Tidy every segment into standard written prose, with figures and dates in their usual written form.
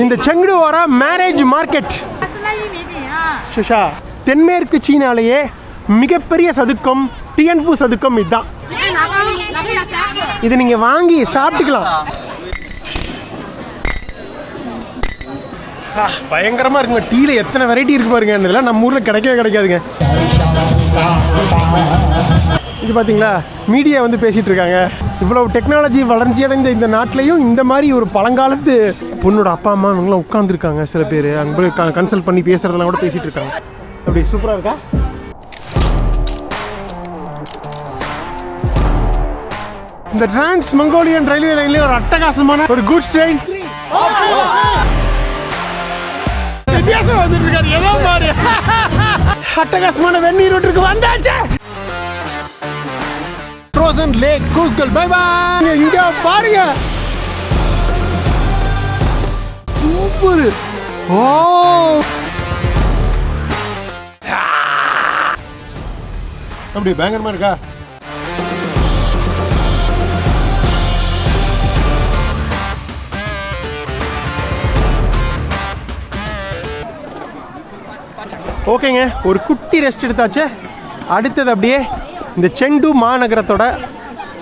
இந்த செங்டுவோட marriage market. சுஷா, தென்மேற்கு சீனாலேயே மிகப்பெரிய சதுக்கம் டியன்ஃபு சதுக்கம் இதுதான். இது நீங்கள் வாங்கி சாப்பிட்டுக்கலாம். பயங்கரமாக இருக்குங்க. டீயில் எத்தனை வெரைட்டி இருக்கு பாருங்க. இதெல்லாம் நம்ம ஊரில் கிடைக்கவே கிடைக்காதுங்க. இது பார்த்தீங்களா, மீடியா வந்து பேசிகிட்டு இருக்காங்க. இவ்வளோ டெக்னாலஜி வளர்ச்சி அடைந்த இந்த நாட்டிலையும் இந்த மாதிரி ஒரு பழங்காலத்து பொண்ணோட அப்பா அம்மா இவங்களாம் உட்காந்துருக்காங்க. சில பேர் அங்கே போய் கன்சல்ட் பண்ணி பேசுகிறதெல்லாம் கூட பேசிகிட்டு இருக்காங்க. அப்படி சூப்பராக இருக்கா? இந்த டிரான்ஸ் மங்கோலியன் ரயில்வே லைன்லேயே ஒரு அட்டகாசமான ஒரு குட்ஸ் ட்ரெயின் வித்தியாசம் வந்துட்டு இருக்காரு. ஏதோ மாதிரி அட்டகாசமான வெந்நீர் ரோட்டுக்கு வந்தாச்சு. ஃப்ரோசன் லேக் கூஸ்கல். Bye bye. இங்க பாருங்க, சூப்பர். ஓ, அப்படி பயங்கரமா இருக்கா? ஓகேங்க, ஒரு குட்டி ரெஸ்ட் எடுத்தாச்சு. அடுத்தது அப்படியே இந்த செங்டு மாநகரத்தோட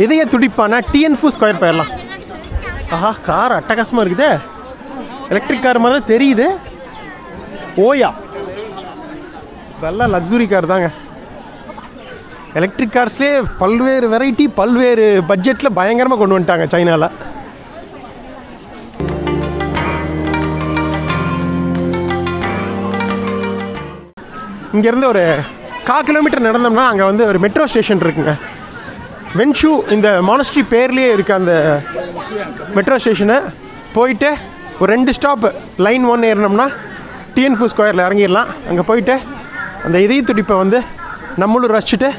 இதய துடிப்பான டியன்ஃபு ஸ்கொயர் போயிடலாம். ஆஹா, கார் அட்டகாசமாக இருக்குது. எலக்ட்ரிக் கார் மாதிரி தான் தெரியுது. ஓயா, இதெல்லாம் லக்ஸுரி கார் தாங்க. எலக்ட்ரிக் கார்ஸ்லேயே பல்வேறு வெரைட்டி, பல்வேறு பட்ஜெட்டில் பயங்கரமாக கொண்டு வந்துட்டாங்க சைனாவில். இங்கேருந்து ஒரு 1/4 கிலோமீட்டர் நடந்தோம்னா அங்கே வந்து ஒரு மெட்ரோ ஸ்டேஷன் இருக்குங்க. வென்ஷூ இந்த மானஸ்ட்ரி பேர்லேயே இருக்குது. அந்த மெட்ரோ ஸ்டேஷனை போயிட்டு ஒரு 2 ஸ்டாப்பு லைன் 1 ஏறினோம்னா டியன்ஃபு ஸ்கொயரில் இறங்கிடலாம். அங்கே போயிட்டு அந்த இதய துடிப்பை வந்து நம்மளும் ரசிச்சுட்டு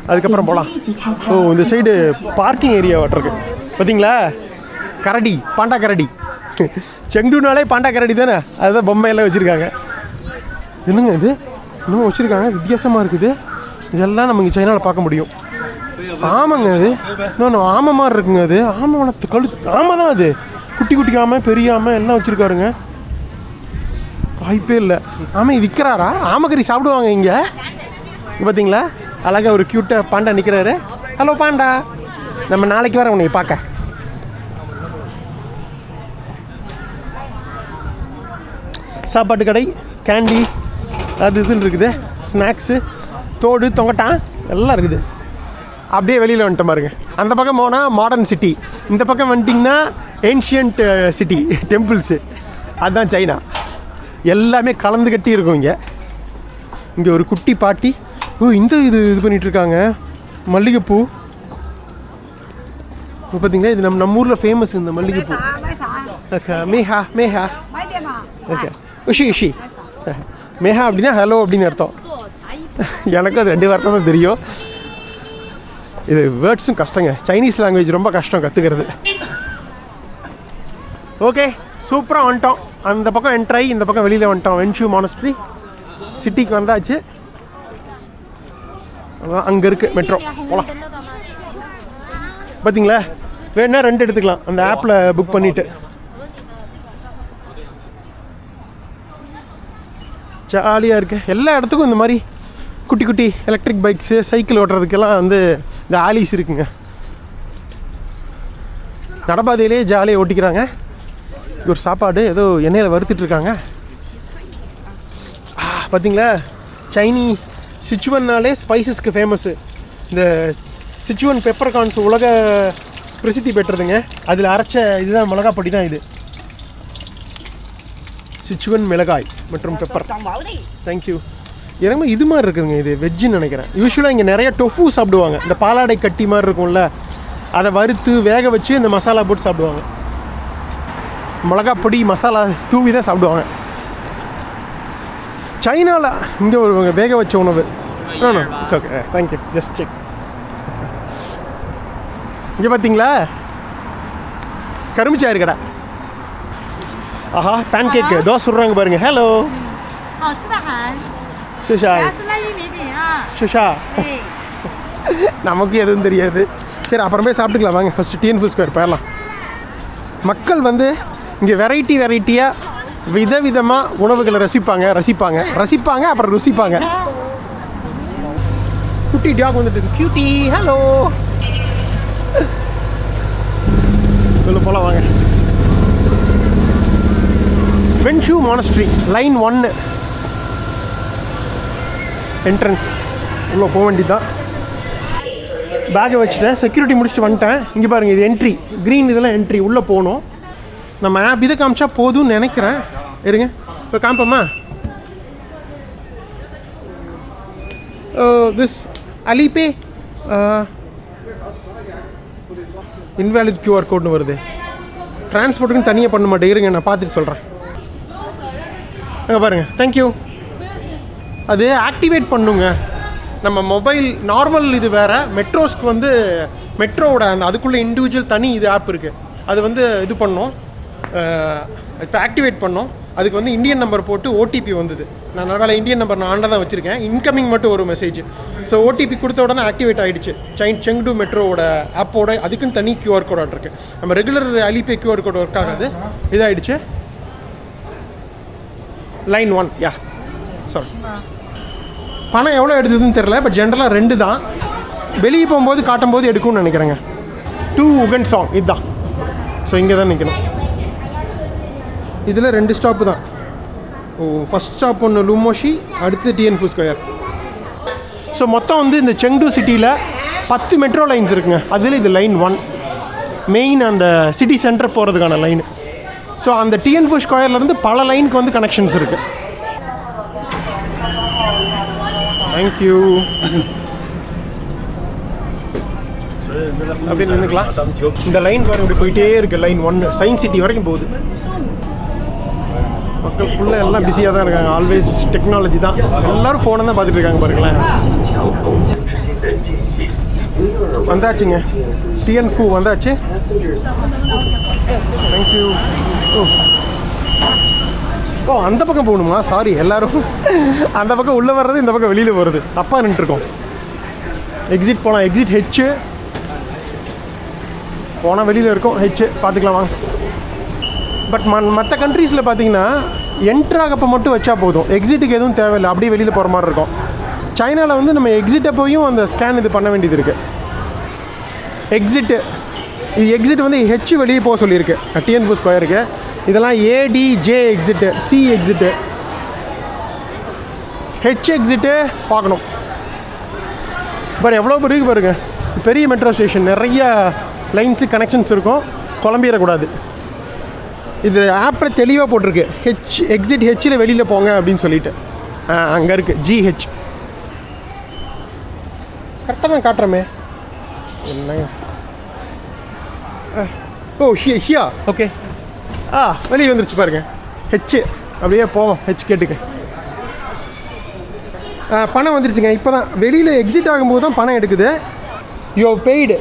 அதுக்கப்புறம் போகலாம். ஓ, இந்த சைடு பார்க்கிங் ஏரியா வாட்டிருக்கு பார்த்தீங்களா? கரடி, பாண்டா கரடி. செங்டுனாலே பாண்டா கரடி தானே, அதுதான் பொம்மையெல்லாம் வச்சுருக்காங்க. என்னங்க இது இன்னும் வச்சுருக்காங்க, வித்தியாசமாக இருக்குது. இதெல்லாம் நம்ம இங்கே சைனாவில் பார்க்க முடியும். ஆமாங்க, அது இன்னொன்று ஆமை மாதிரி இருக்குங்க. அது ஆமை வளர்த்து கழுத்து ஆமை தான். அது குட்டி குட்டி ஆமை, பெரிய ஆமை எல்லாம் வச்சுருக்காருங்க. வாய்ப்பே இல்லை. ஆமை விற்கிறாரா? ஆமைக்கறி சாப்பிடுவாங்க இங்கே. பார்த்தீங்களா, அழகாக ஒரு க்யூட்டாக பாண்டா நிற்கிறாரு. ஹலோ பாண்டா, நம்ம நாளைக்கு வர உன்னை பார்க்க. சாப்பாட்டு கடை, கேண்டி, அது இதுன்னு இருக்குது. ஸ்நாக்ஸு, தோடு, தொங்கட்டான் எல்லாம் இருக்குது. அப்படியே வெளியில் வந்துட்ட பாருங்க. அந்த பக்கம் போனால் மாடர்ன் சிட்டி, இந்த பக்கம் வந்துட்டிங்கன்னா ஏன்ஷியன்ட் சிட்டி, டெம்பிள்ஸு. அதுதான் சைனா. எல்லாமே கலந்து கட்டி இருக்கும் இங்கே. இங்கே ஒரு குட்டி பாட்டி இந்த இது பண்ணிகிட்ருக்காங்க. மல்லிகைப்பூ பார்த்தீங்களா, இது நம்ம ஊரில் ஃபேமஸ் இந்த மல்லிகைப்பூ. மேஹா மேஹா ஓகே. உஷி உஷி. மேஹா அப்படின்னா ஹலோ அப்படின்னு அர்த்தம். எனக்கும் அது 2 வார்த்தை தான் தெரியும். இது வேர்ட்ஸும் கஷ்டங்க. சைனீஸ் லாங்குவேஜ் ரொம்ப கஷ்டம் கற்றுக்கிறது. ஓகே, சூப்பராக வந்துட்டோம். அந்த பக்கம் என்ட்ராகி இந்த பக்கம் வெளியில் வந்துட்டோம். வென்ஷூ மானஸ்ட்ரி சிட்டிக்கு வந்தாச்சு. அங்கே இருக்குது மெட்ரோ, போகலாம். பார்த்தீங்களா, வேணா 2 எடுத்துக்கலாம் அந்த ஆப்பில் புக் பண்ணிவிட்டு. ஜாலியாக இருக்குது. எல்லா இடத்துக்கும் இந்த மாதிரி குட்டி குட்டி எலக்ட்ரிக் பைக்ஸு, சைக்கிள் ஓட்டுறதுக்கெல்லாம் வந்து இந்த ஆலிஸ் இருக்குங்க. நடபாதையிலே ஜாலியாக ஓட்டிக்கிறாங்க. ஒரு சாப்பாடு ஏதோ எண்ணெயில் வறுத்துட்ருக்காங்க. பார்த்தீங்களா, சைனி சிச்சுவன்னாலே ஸ்பைசஸ்க்கு ஃபேமஸ்ஸு. இந்த சிச்சுவன் பெப்பர்கார்ன்ஸ் உலக பிரசித்தி பெற்றதுங்க. அதில் அரைச்ச இதுதான் மிளகாய் பொடி தான் இது. சிச்சுவன் மிளகாய் மற்றும் பெப்பர். தேங்க்யூ. எனக்கு இது மாதிரி இருக்குதுங்க. இது வெஜ்ஜுன்னு நினைக்கிறேன். யூஸ்வலாக இங்கே நிறைய டொஃபு சாப்பிடுவாங்க. இந்த பாலாடை கட்டி மாதிரி இருக்கும்ல, அதை வறுத்து வேக வச்சு இந்த மசாலா போட்டு சாப்பிடுவாங்க. மிளகா பொடி மசாலா தூவி தான் சாப்பிடுவாங்க. சைனாவில் இங்கே ஒரு வேக வச்ச உணவு. It's okay, thank you. Just check. இங்கே பார்த்தீங்களா, கரும்புச்சாறு கடை. ஆஹா, பேன் கேக்கு, தோசை சுடுறாங்க பாருங்க. ஹலோ சுஷா. சுஷா, நமக்கு எதுவும் தெரியாது. சரி, அப்புறமே சாப்பிட்டுக்கலாம் வாங்க. ஃபஸ்ட்டு டியன்ஃபு ஸ்கொயர் போயிடலாம். மக்கள் வந்து இங்கே வெரைட்டியாக விதவிதமாக உணவுகளை ரசிப்பாங்க அப்புறம் ருசிப்பாங்க. குட்டி டாக் வந்துட்டு கியூட்டி, ஹலோ சொல்ல போகலாம் வாங்க. வென்ஷூ மானஸ்ட்ரி லைன் 1 என்ட்ரன்ஸ். உள்ளே போக வேண்டியதான். பேக்கை வச்சுட்டேன், செக்யூரிட்டி முடிச்சுட்டு வந்துட்டேன். இங்கே பாருங்கள், இது என்ட்ரி, க்ரீன் இதெல்லாம் என்ட்ரி. உள்ளே போகணும். நம்ம ஆப் இதை காமிச்சா போதும்னு நினைக்கிறேன். இருங்க இப்போ காமிப்போமா? திஸ் அலிபே இன்வேலிட் QR கோட்னு வருது. டிரான்ஸ்போர்ட்டுக்குன்னு தனியாக பண்ண மாட்டேன். இருங்க நான் பார்த்துட்டு சொல்கிறேன். அங்கே பாருங்கள், தேங்க்யூ. அது ஆக்டிவேட் பண்ணுங்க. நம்ம மொபைல் நார்மல் இது வேறு, மெட்ரோஸ்க்கு வந்து மெட்ரோவோட அந்த அதுக்குள்ளே இண்டிவிஜுவல் தனி இது ஆப் இருக்குது. அது வந்து இது பண்ணோம், இப்போ ஆக்டிவேட் பண்ணோம். அதுக்கு வந்து இந்தியன் நம்பர் போட்டு OTP வந்தது. நான் நல்ல இந்தியன் நம்பர் நான் ஆண்டை தான் வச்சுருக்கேன். இன்கமிங் மட்டும் ஒரு மெசேஜ். ஸோ OTP கொடுத்த உடனே ஆக்டிவேட் ஆகிடுச்சு. செங்டு மெட்ரோவோட ஆப்போட அதுக்குன்னு தனி QR கோட் இருக்குது. நம்ம regular Alipay QR code work ஆகாது. இதாகிடுச்சு. லைன் 1 யா சாரி. பணம் எவ்வளோ எடுத்ததுன்னு தெரில, பட் ஜென்ரலாக 2 தான். வெளியே போகும்போது காட்டும்போது எடுக்கும்னு நினைக்கிறேங்க. 2 உகன் சாங் இதுதான். ஸோ இங்கே தான் நிற்கணும். இதில் 2 ஸ்டாப்பு தான். ஃபஸ்ட் ஸ்டாப் ஒன்று லூமோஷி, அடுத்து டிஎன்ஃபு ஸ்கொயர். ஸோ மொத்தம் வந்து இந்த செங்டு சிட்டியில் 10 மெட்ரோ லைன்ஸ் இருக்குங்க. அதில் இது லைன் 1 மெயின், அந்த சிட்டி சென்டர் போகிறதுக்கான லைனு. ஸோ அந்த டிஎன்ஃபு ஸ்கொயர்லேருந்து பல லைனுக்கு வந்து கனெக்ஷன்ஸ் இருக்குது. தேங்க்யூ. அப்படி நின்றுக்கலாம். இந்த லைன் பாருங்க, இப்படி போயிட்டே இருக்குது. லைன் 1 சயின்ஸ் சிட்டி வரைக்கும் போகுது. மக்கள் ஃபுல்லாக எல்லாம் பிஸியாக தான் இருக்காங்க. ஆல்வேஸ் டெக்னாலஜி தான். எல்லோரும் ஃபோனை தான் பார்த்துட்டு இருக்காங்க பாருங்களேன். வந்தாச்சுங்க, டிஎன்ஃபு வந்தாச்சு. தேங்க்யூ. ஓ அந்த பக்கம் போகணுமா? சாரி, எல்லோரும் அந்த பக்கம் உள்ளே வர்றது, இந்த பக்கம் வெளியில் போகிறது தப்பாக நின்றுருக்கோம். எக்ஸிட் போகலாம். எக்ஸிட் ஹெச்சு போனால் வெளியில் இருக்கும். ஹெச்சு பார்த்துக்கலாம் வாங்க. பட் மற்ற கண்ட்ரீஸில் பார்த்தீங்கன்னா என்ட்ராகப்போ மட்டும் வச்சா போதும், எக்ஸிட்டுக்கு எதுவும் தேவையில்லை. அப்படியே வெளியில் போகிற மாதிரி இருக்கும். சைனாவில் வந்து நம்ம எக்ஸிட்டை போயும் அந்த ஸ்கேன் இது பண்ண வேண்டியது இருக்குது. எக்ஸிட்டு இது எக்ஸிட் வந்து ஹெச் வெளியே போக சொல்லியிருக்கு டிஎன்ஃபு ஸ்கொயருக்கு. இதெல்லாம் ADJ exit, C exit, H exit பார்க்கணும். பட் எவ்வளோ பெரிய பாருங்க, பெரிய மெட்ரோ ஸ்டேஷன், நிறைய லைன்ஸு கனெக்ஷன்ஸ் இருக்கும். குழம்பிடக்கூடாது. இது ஆப்பில் தெளிவாக போட்டிருக்கு, ஹெச் எக்ஸிட் ஹெச்சில் வெளியில் போங்க அப்படின்னு சொல்லிட்டு. அங்கே இருக்குது GH. கரெக்டாக தான் காட்டுறமே. என்னங்க? ஓ ஹியா ஓகே. வெளியே வந்துருச்சு பாருங்க ஹெச்சு. அப்படியே போவோம் ஹெச் கேட்டுக்கு. பணம் வந்துருச்சுங்க. இப்போ தான் வெளியில் எக்ஸிட் ஆகும்போது தான் பணம் எடுக்குது. யூ ஹவ் பெய்டு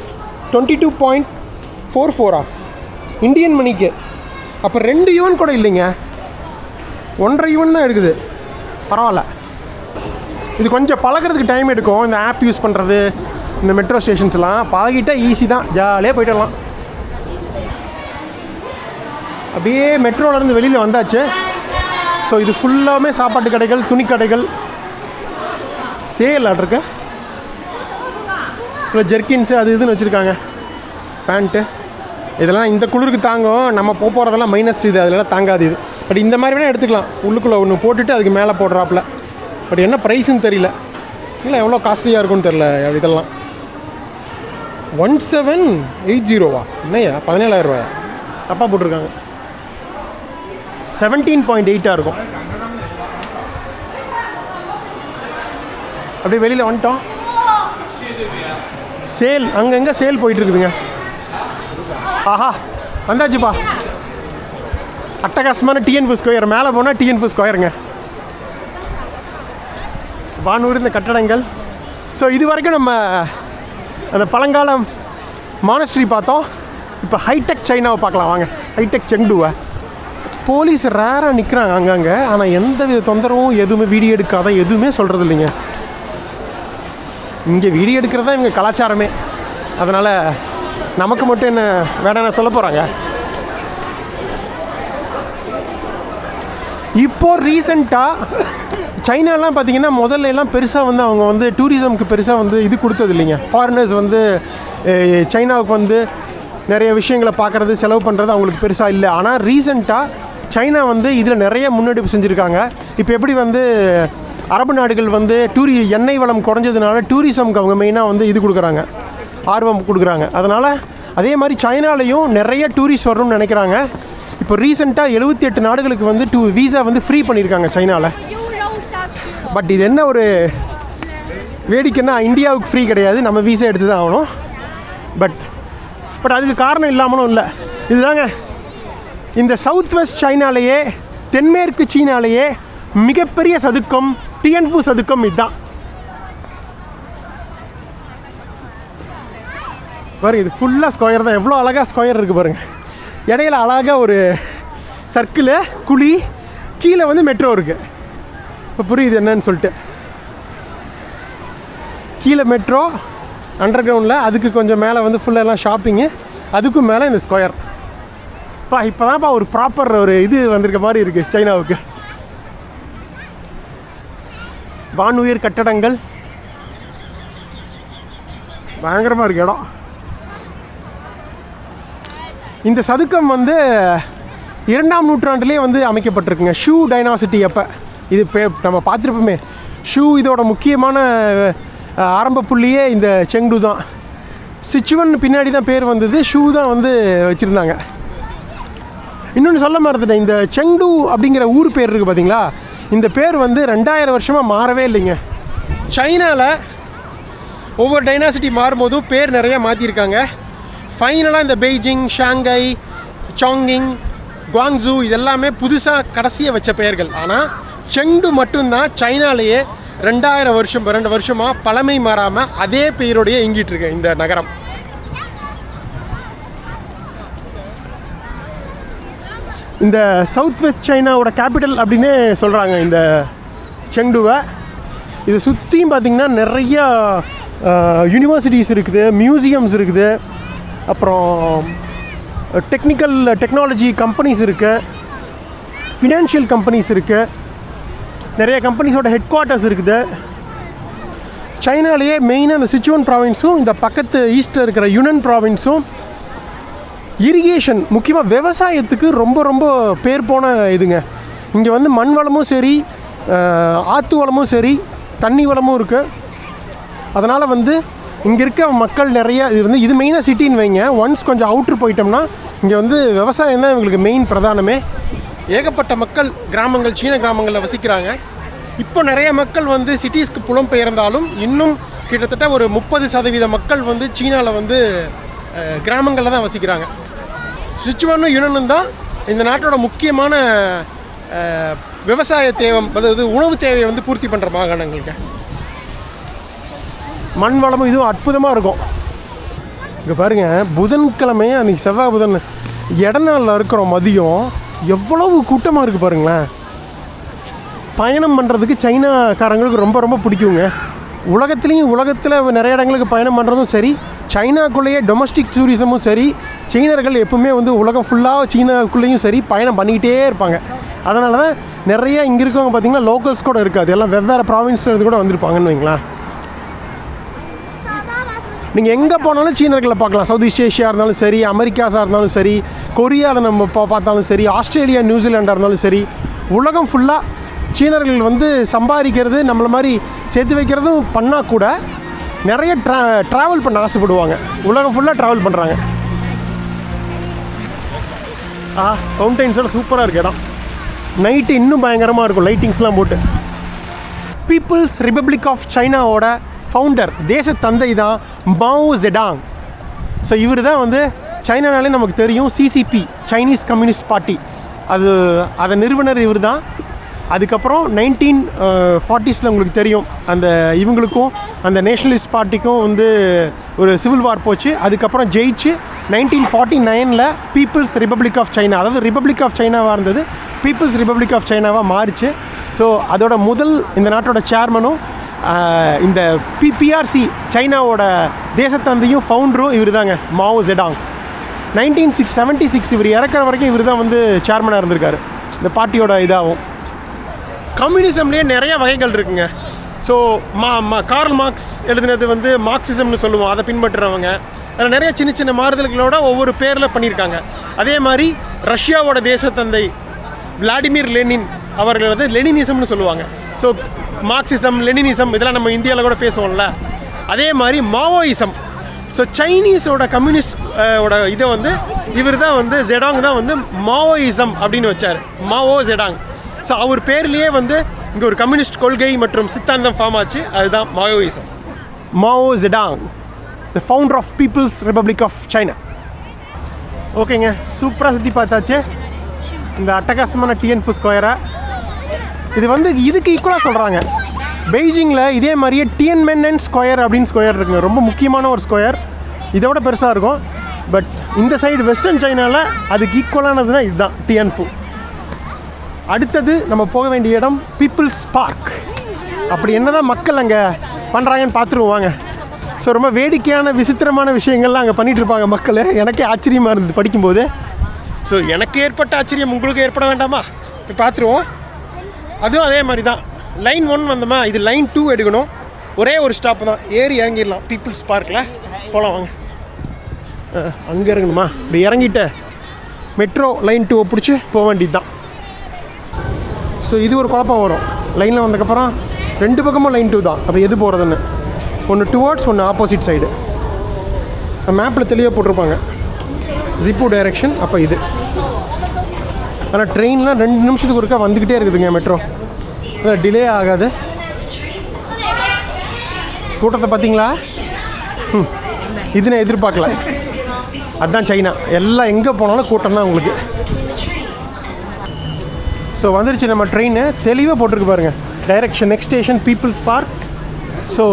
22.44 இந்தியன் மணிக்கு. அப்போ 2 யுவன் கூட இல்லைங்க, 1.5 யுவன் தான் எடுக்குது. பரவாயில்ல. இது கொஞ்சம் பழகிறதுக்கு டைம் எடுக்கும். இந்த ஆப் யூஸ் பண்ணுறது, இந்த மெட்ரோ ஸ்டேஷன்ஸ்லாம் பழகிட்டால் ஈஸி தான், ஜாலியாக போய்ட்டு வரலாம். அப்படியே மெட்ரோலேருந்து வெளியில் வந்தாச்சு. ஸோ இது ஃபுல்லாமே சாப்பாட்டு கடைகள், துணி கடைகள், சேல் ஆட்ருக்கு. இல்லை ஜெர்கின்ஸு அது இதுன்னு வச்சுருக்காங்க. பேண்ட்டு இதெல்லாம் இந்த குளிருக்கு தாங்கும். நம்ம போகிறதெல்லாம் மைனஸ் இது, அதெல்லாம் தாங்காது இது. பட் இந்த மாதிரி வேணால் எடுத்துக்கலாம். உள்ளுக்குள்ளே ஒன்று போட்டுட்டு அதுக்கு மேலே போடுறாப்புல. பட் என்ன ப்ரைஸுன்னு தெரியல. இல்லை எவ்வளோ காஸ்ட்லியாக இருக்குன்னு தெரில. இதெல்லாம் 1780 என்னையா 17,000 ரூபாயா? தப்பாக போட்டிருக்காங்க. 17.8 இருக்கும். அப்படியே வெளியில் வந்துட்டோம். சேல் அங்கங்கே சேல் போயிட்டுருக்குதுங்க. ஆஹா வந்தாச்சுப்பா. அட்டகாசமான டிஎன்ஃபு ஸ்கொயர். மேலே போனால் டிஎன்ஃபு ஸ்கொயருங்க. வானூர் இந்த கட்டடங்கள். ஸோ இது வரைக்கும் நம்ம அந்த பழங்கால மானஸ்ட்ரி பார்த்தோம். இப்போ ஹைடெக் சைனாவை பார்க்கலாம் வாங்க. ஹைடெக் செங்டுவை. போலீஸ் ரேராக நிற்கிறாங்க அங்கங்கே. ஆனால் எந்த வித தொந்தரவும் எதுவுமே வீடியோ எடுக்காத எதுவுமே சொல்கிறது இல்லைங்க. இங்கே வீடியோ எடுக்கிறது தான் இவங்க கலாச்சாரமே. அதனால் நமக்கு மட்டும் என்ன வேணாம் சொல்ல போகிறாங்க. இப்போது ரீசெண்டாக சைனாலாம் பார்த்திங்கன்னா முதல்ல எல்லாம் பெருசாக வந்து அவங்க வந்து டூரிசம்க்கு பெருசாக வந்து இது கொடுத்தது இல்லைங்க. ஃபாரினர்ஸ் வந்து சைனாவுக்கு வந்து நிறைய விஷயங்களை பார்க்குறது செலவு பண்ணுறது அவங்களுக்கு பெருசாக இல்லை. ஆனால் ரீசெண்டாக சைனா வந்து இதில் நிறைய முன்னெடுப்பு செஞ்சுருக்காங்க. இப்போ எப்படி வந்து அரபு நாடுகள் வந்து எண்ணெய் வளம் குறைஞ்சதுனால டூரிசம்க்கு அவங்க மெயினாக வந்து இது கொடுக்குறாங்க, ஆர்வம் கொடுக்குறாங்க. அதனால் அதே மாதிரி சைனாலையும் நிறைய டூரிஸ்ட் வரணும்னு நினைக்கிறாங்க. இப்போ ரீசெண்டாக 78 நாடுகளுக்கு வந்து வீசா வந்து ஃப்ரீ பண்ணியிருக்காங்க சைனாவில். பட் இது என்ன ஒரு வேடிக்கைன்னா இந்தியாவுக்கு ஃப்ரீ கிடையாது, நம்ம வீசா எடுத்து தான் ஆகணும். பட் அதுக்கு காரணம் இல்லாமலும் இல்லை. இதுதாங்க இந்த சவுத் வெஸ்ட் சைனாலேயே தென்மேற்கு சீனாலேயே மிகப்பெரிய சதுக்கம் டியன்ஃபு சதுக்கம். இதுதான் பாருங்க, இது ஃபுல்லாக ஸ்கொயர் தான். எவ்வளோ அழகாக ஸ்கொயர் இருக்குது பாருங்கள். இடையில அழகாக ஒரு சர்க்கிளு குழி, கீழே வந்து மெட்ரோ இருக்குது. இப்போ புரியுது என்னன்னு சொல்லிட்டு. கீழே மெட்ரோ அண்டர் கிரவுண்டில், அதுக்கு கொஞ்சம் மேலே வந்து ஃபுல்லாக எல்லாம் ஷாப்பிங்கு, அதுக்கும் மேலே இந்த ஸ்கொயர். இப்போ தான்ப்பா ஒரு ப்ராப்பர் ஒரு இது வந்திருக்க மாதிரி இருக்குது சைனாவுக்கு. வானுயிர் கட்டடங்கள் பயங்கரமாக இருக்குது இடம். இந்த சதுக்கம் வந்து 2ஆம் நூற்றாண்டுலேயே வந்து அமைக்கப்பட்டிருக்குங்க. ஷூ டைனாசிட்டி அப்போ இது நம்ம பார்த்துருப்போமே. ஷூ இதோட முக்கியமான ஆரம்ப புள்ளியே இந்த செங்டு தான். சிச்சுவன் பின்னாடி தான் பேர் வந்தது, ஷூ தான் வந்து வச்சுருந்தாங்க. இன்னொன்று சொல்ல மறந்துட்டேன், இந்த செங்டு அப்படிங்கிற ஊர் பேர் இருக்குது பார்த்தீங்களா, இந்த பேர் வந்து 2000 வருஷமாக மாறவே இல்லைங்க. சைனாவில் ஒவ்வொரு டைனாசிட்டி மாறும்போதும் பேர் நிறையா மாற்றிருக்காங்க. ஃபைனலாக இந்த பெய்ஜிங், ஷாங்காய், சாங்கிங், குவாங்ஸூ இதெல்லாமே புதுசாக கடைசியாக வச்ச பெயர்கள். ஆனால் செங்டு மட்டும்தான் சைனாலேயே 2 வருஷமாக பழமை மாறாமல் அதே பெயரோடையே இயங்கிட்டு இந்த நகரம். இந்த சவுத் வெஸ்ட் சைனாவோட கேபிட்டல் அப்படின்னே சொல்கிறாங்க இந்த செங்டுவை. இதை சுற்றியும் பார்த்திங்கன்னா நிறையா யூனிவர்சிட்டிஸ் இருக்குது, மியூசியம்ஸ் இருக்குது, அப்புறம் டெக்னாலஜி கம்பெனிஸ் இருக்குது, ஃபினான்ஷியல் கம்பெனிஸ் இருக்குது, நிறைய கம்பெனிஸோட ஹெட் குவார்ட்டர்ஸ் இருக்குது. சைனாலேயே மெயினாக இந்த சிச்சுவன் ப்ராவின்ஸும் இந்த பக்கத்து ஈஸ்ட்டில் இருக்கிற யுனன் ப்ராவின்ஸும் இரிகேஷன், முக்கியமாக விவசாயத்துக்கு ரொம்ப ரொம்ப பேர் போன இதுங்க. இங்கே வந்து மண் வளமும் சரி, ஆற்று வளமும் சரி, தண்ணி வளமும் இருக்குது. அதனால் வந்து இங்கே இருக்க மக்கள் நிறைய இது மெயினாக சிட்டின்னு வைங்க. ஒன்ஸ் கொஞ்சம் அவுட்ரு போயிட்டோம்னா இங்கே வந்து விவசாயம் தான் இவங்களுக்கு மெயின் பிரதானமே. ஏகப்பட்ட மக்கள் கிராமங்கள், சீன கிராமங்களில் வசிக்கிறாங்க. இப்போ நிறைய மக்கள் வந்து சிட்டிஸ்க்கு புலம்பெயர்ந்தாலும் இன்னும் கிட்டத்தட்ட ஒரு 30% மக்கள் வந்து சீனாவில் வந்து கிராமங்களில் தான் வசிக்கிறாங்க. சிச்சுவானும் யுனனும் தான் இந்த நாட்டோட முக்கியமான விவசாய தேவை, அதாவது உணவு தேவையை வந்து பூர்த்தி பண்ணுற மாகாணங்களுக்கு. மண் வளமும் இதுவும் அற்புதமாக இருக்கும். இங்கே பாருங்கள், புதன்கிழமை அன்றைக்கி செவ்வாய் புதன் இடநாளில் இருக்கிறோம். மதியம் எவ்வளவு கூட்டமாக இருக்குது பாருங்களேன். பயணம் பண்ணுறதுக்கு சைனாக்காரங்களுக்கு ரொம்ப ரொம்ப பிடிக்குங்க. உலகத்தில் நிறைய இடங்களுக்கு பயணம் பண்ணுறதும் சரி, சைனாக்குள்ளேயே டொமஸ்டிக் டூரிசமும் சரி, சீனர்கள் எப்பவுமே வந்து உலகம் ஃபுல்லாக சீனாக்குள்ளேயும் சரி பயணம் பண்ணிக்கிட்டே இருப்பாங்க. அதனால தான் நிறைய இங்கே இருக்கவங்க பார்த்திங்கன்னா லோக்கல்ஸ் கூட இருக்காது, எல்லாம் வெவ்வேறு ப்ராவின்ஸில் இருந்து கூட வந்திருப்பாங்கன்னு வைங்களேன். நீங்கள் எங்கே போனாலும் சீனர்களை பார்க்கலாம். சவுத் ஈஸ்ட் ஏஷியா இருந்தாலும் சரி, அமெரிக்காஸாக இருந்தாலும் சரி, கொரியாவில் நம்ம பார்த்தாலும் சரி, ஆஸ்திரேலியா, நியூசிலாண்டாக இருந்தாலும் சரி, உலகம் ஃபுல்லாக சீனர்கள் வந்து சம்பாதிக்கிறது நம்மளை மாதிரி சேர்த்து வைக்கிறதும் பண்ணால் கூட நிறைய ட்ராவல் பண்ண ஆசைப்படுவாங்க. உலகம் ஃபுல்லாக ட்ராவல் பண்ணுறாங்க. ஃபவுண்டைன்ஸோட சூப்பராக இருக்குது இடம். நைட்டு இன்னும் பயங்கரமாக இருக்கும் லைட்டிங்ஸ்லாம் போட்டு. பீப்புள்ஸ் ரிப்பப்ளிக் ஆஃப் சைனாவோட ஃபவுண்டர், தேச தந்தை தான் மாவோ ஜெடாங். ஸோ இவர் தான் வந்து சைனானாலே நமக்கு தெரியும், சிசிபி, சைனீஸ் கம்யூனிஸ்ட் பார்ட்டி, அதை நிறுவனர் இவர் தான். அதுக்கப்புறம் 1940s உங்களுக்கு தெரியும், அந்த இவங்களுக்கும் அந்த நேஷ்னலிஸ்ட் பார்ட்டிக்கும் வந்து ஒரு சிவில் வார் போச்சு. அதுக்கப்புறம் ஜெயிச்சு 1949 பீப்புள்ஸ் ரிப்பப்ளிக் ஆஃப் சைனா, அதாவது ரிப்பப்ளிக் ஆஃப் சைனாவாக இருந்தது பீப்புள்ஸ் ரிப்பப்ளிக் ஆஃப் சைனாவாக மாறிச்சு. ஸோ அதோட முதல் இந்த நாட்டோட சேர்மனும் இந்த பிஆர்சி சைனாவோட தேசத்தந்தையும் ஃபவுண்டரும் இவர் தாங்க, மாவோ ஜெடாங். 1976 இவர் இறக்குற வரைக்கும் இவர் தான் வந்து சேர்மனாக இருந்திருக்காரு இந்த பார்ட்டியோட இதாகும். கம்யூனிசம்லேயே நிறைய வகைகள் இருக்குங்க. ஸோ கார்ல் மார்க்ஸ் எழுதினது வந்து மார்க்சிசம்னு சொல்லுவோம், அதை பின்பற்றுறவங்க. அதில் நிறைய சின்ன சின்ன மாறுதல்களோட ஒவ்வொரு பேரில் பண்ணியிருக்காங்க. அதே மாதிரி ரஷ்யாவோட தேசத்தந்தை விளாடிமிர் லெனின் அவர்கள் வந்து லெனினிசம்னு சொல்லுவாங்க. ஸோ மார்க்சிசம், லெனினிசம் இதெல்லாம் நம்ம இந்தியாவில் கூட பேசுவோம்ல. அதே மாதிரி மாவோயிசம். ஸோ சைனீஸோட கம்யூனிஸ்ட் ஓட இதை வந்து இவர் தான் வந்து ஜெடாங் தான் வந்து மாவோயிசம் அப்படின்னு வச்சார், மாவோ ஜெடாங். ஸோ அவர் பேர்லேயே வந்து இங்கே ஒரு கம்யூனிஸ்ட் கொள்கை மற்றும் சித்தாந்தம் ஃபார்ம் ஆச்சு, அதுதான் Maoism. Mao Zedong, the founder of people's republic of China. ஓகேங்க, சூப்பராக சுற்றி பார்த்தாச்சு இந்த அட்டகாசமான டிஎன்ஃபு ஸ்கொயரை. இது வந்து இதுக்கு ஈக்குவலாக சொல்கிறாங்க. பெய்ஜிங்கில் இதே மாதிரியே டியன்மென்மென் ஸ்கொயர் அப்படின்னு ஸ்கொயர் இருக்குங்க, ரொம்ப முக்கியமான ஒரு ஸ்கொயர், இதோட பெருசாக இருக்கும். பட் இந்த சைடு வெஸ்டர்ன் சைனாவில் அதுக்கு ஈக்குவலானதுன்னா இதுதான் டிஎன்ஃபு. அடுத்தது நம்ம போக வேண்டிய இடம் பீப்புள்ஸ் பார்க். அப்படி என்ன தான் மக்கள் அங்கே பண்ணுறாங்கன்னு பார்த்துருவாங்க. ஸோ ரொம்ப வேடிக்கையான விசித்திரமான விஷயங்கள்லாம் அங்கே பண்ணிகிட்டு இருப்பாங்க மக்கள். எனக்கே ஆச்சரியமாக இருந்தது படிக்கும்போது. ஸோ எனக்கு ஏற்பட்ட ஆச்சரியம் உங்களுக்கு ஏற்பட வேண்டாமா? இப்போ பார்த்துருவோம். அதுவும் அதே மாதிரி தான். லைன் 1 வந்தோமா, இது லைன் 2 எடுக்கணும். ஒரே ஒரு ஸ்டாப் தான், ஏறி இறங்கிடலாம் பீப்புள்ஸ் பார்க்கில். போகலாம் வாங்க. அங்கே இறங்கணுமா? இப்படி இறங்கிட்டு மெட்ரோ லைன் 2 பிடிச்சி போக வேண்டியது தான். ஸோ இது ஒரு குழப்பம் வரும். லைனில் வந்ததுக்கப்புறம் 2 பக்கமும் லைன் 2 தான். அப்போ எது போகிறதுன்னு, ஒன்று டுவார்ட்ஸ், ஒன்று ஆப்போசிட் சைடு. மேப்பில் தெளிவாக போட்டிருப்பாங்க ஜிப்பு டைரெக்ஷன். அப்போ இது ஆனால் ட்ரெயின்லாம் 2 நிமிஷத்துக்கு ஒருக்கா வந்துக்கிட்டே இருக்குதுங்க மெட்ரோ, டிலே ஆகாது. கூட்டத்தை பார்த்தீங்களா? இது நான் எதிர்பார்க்கல. அதுதான் சைனா, எல்லாம் எங்கே போனாலும் கூட்டம் தான் உங்களுக்கு. ஸோ வந்துடுச்சு நம்ம ட்ரெயின், தெளிவாக போட்டிருக்கு பாருங்கள் direction. Next station peoples park. So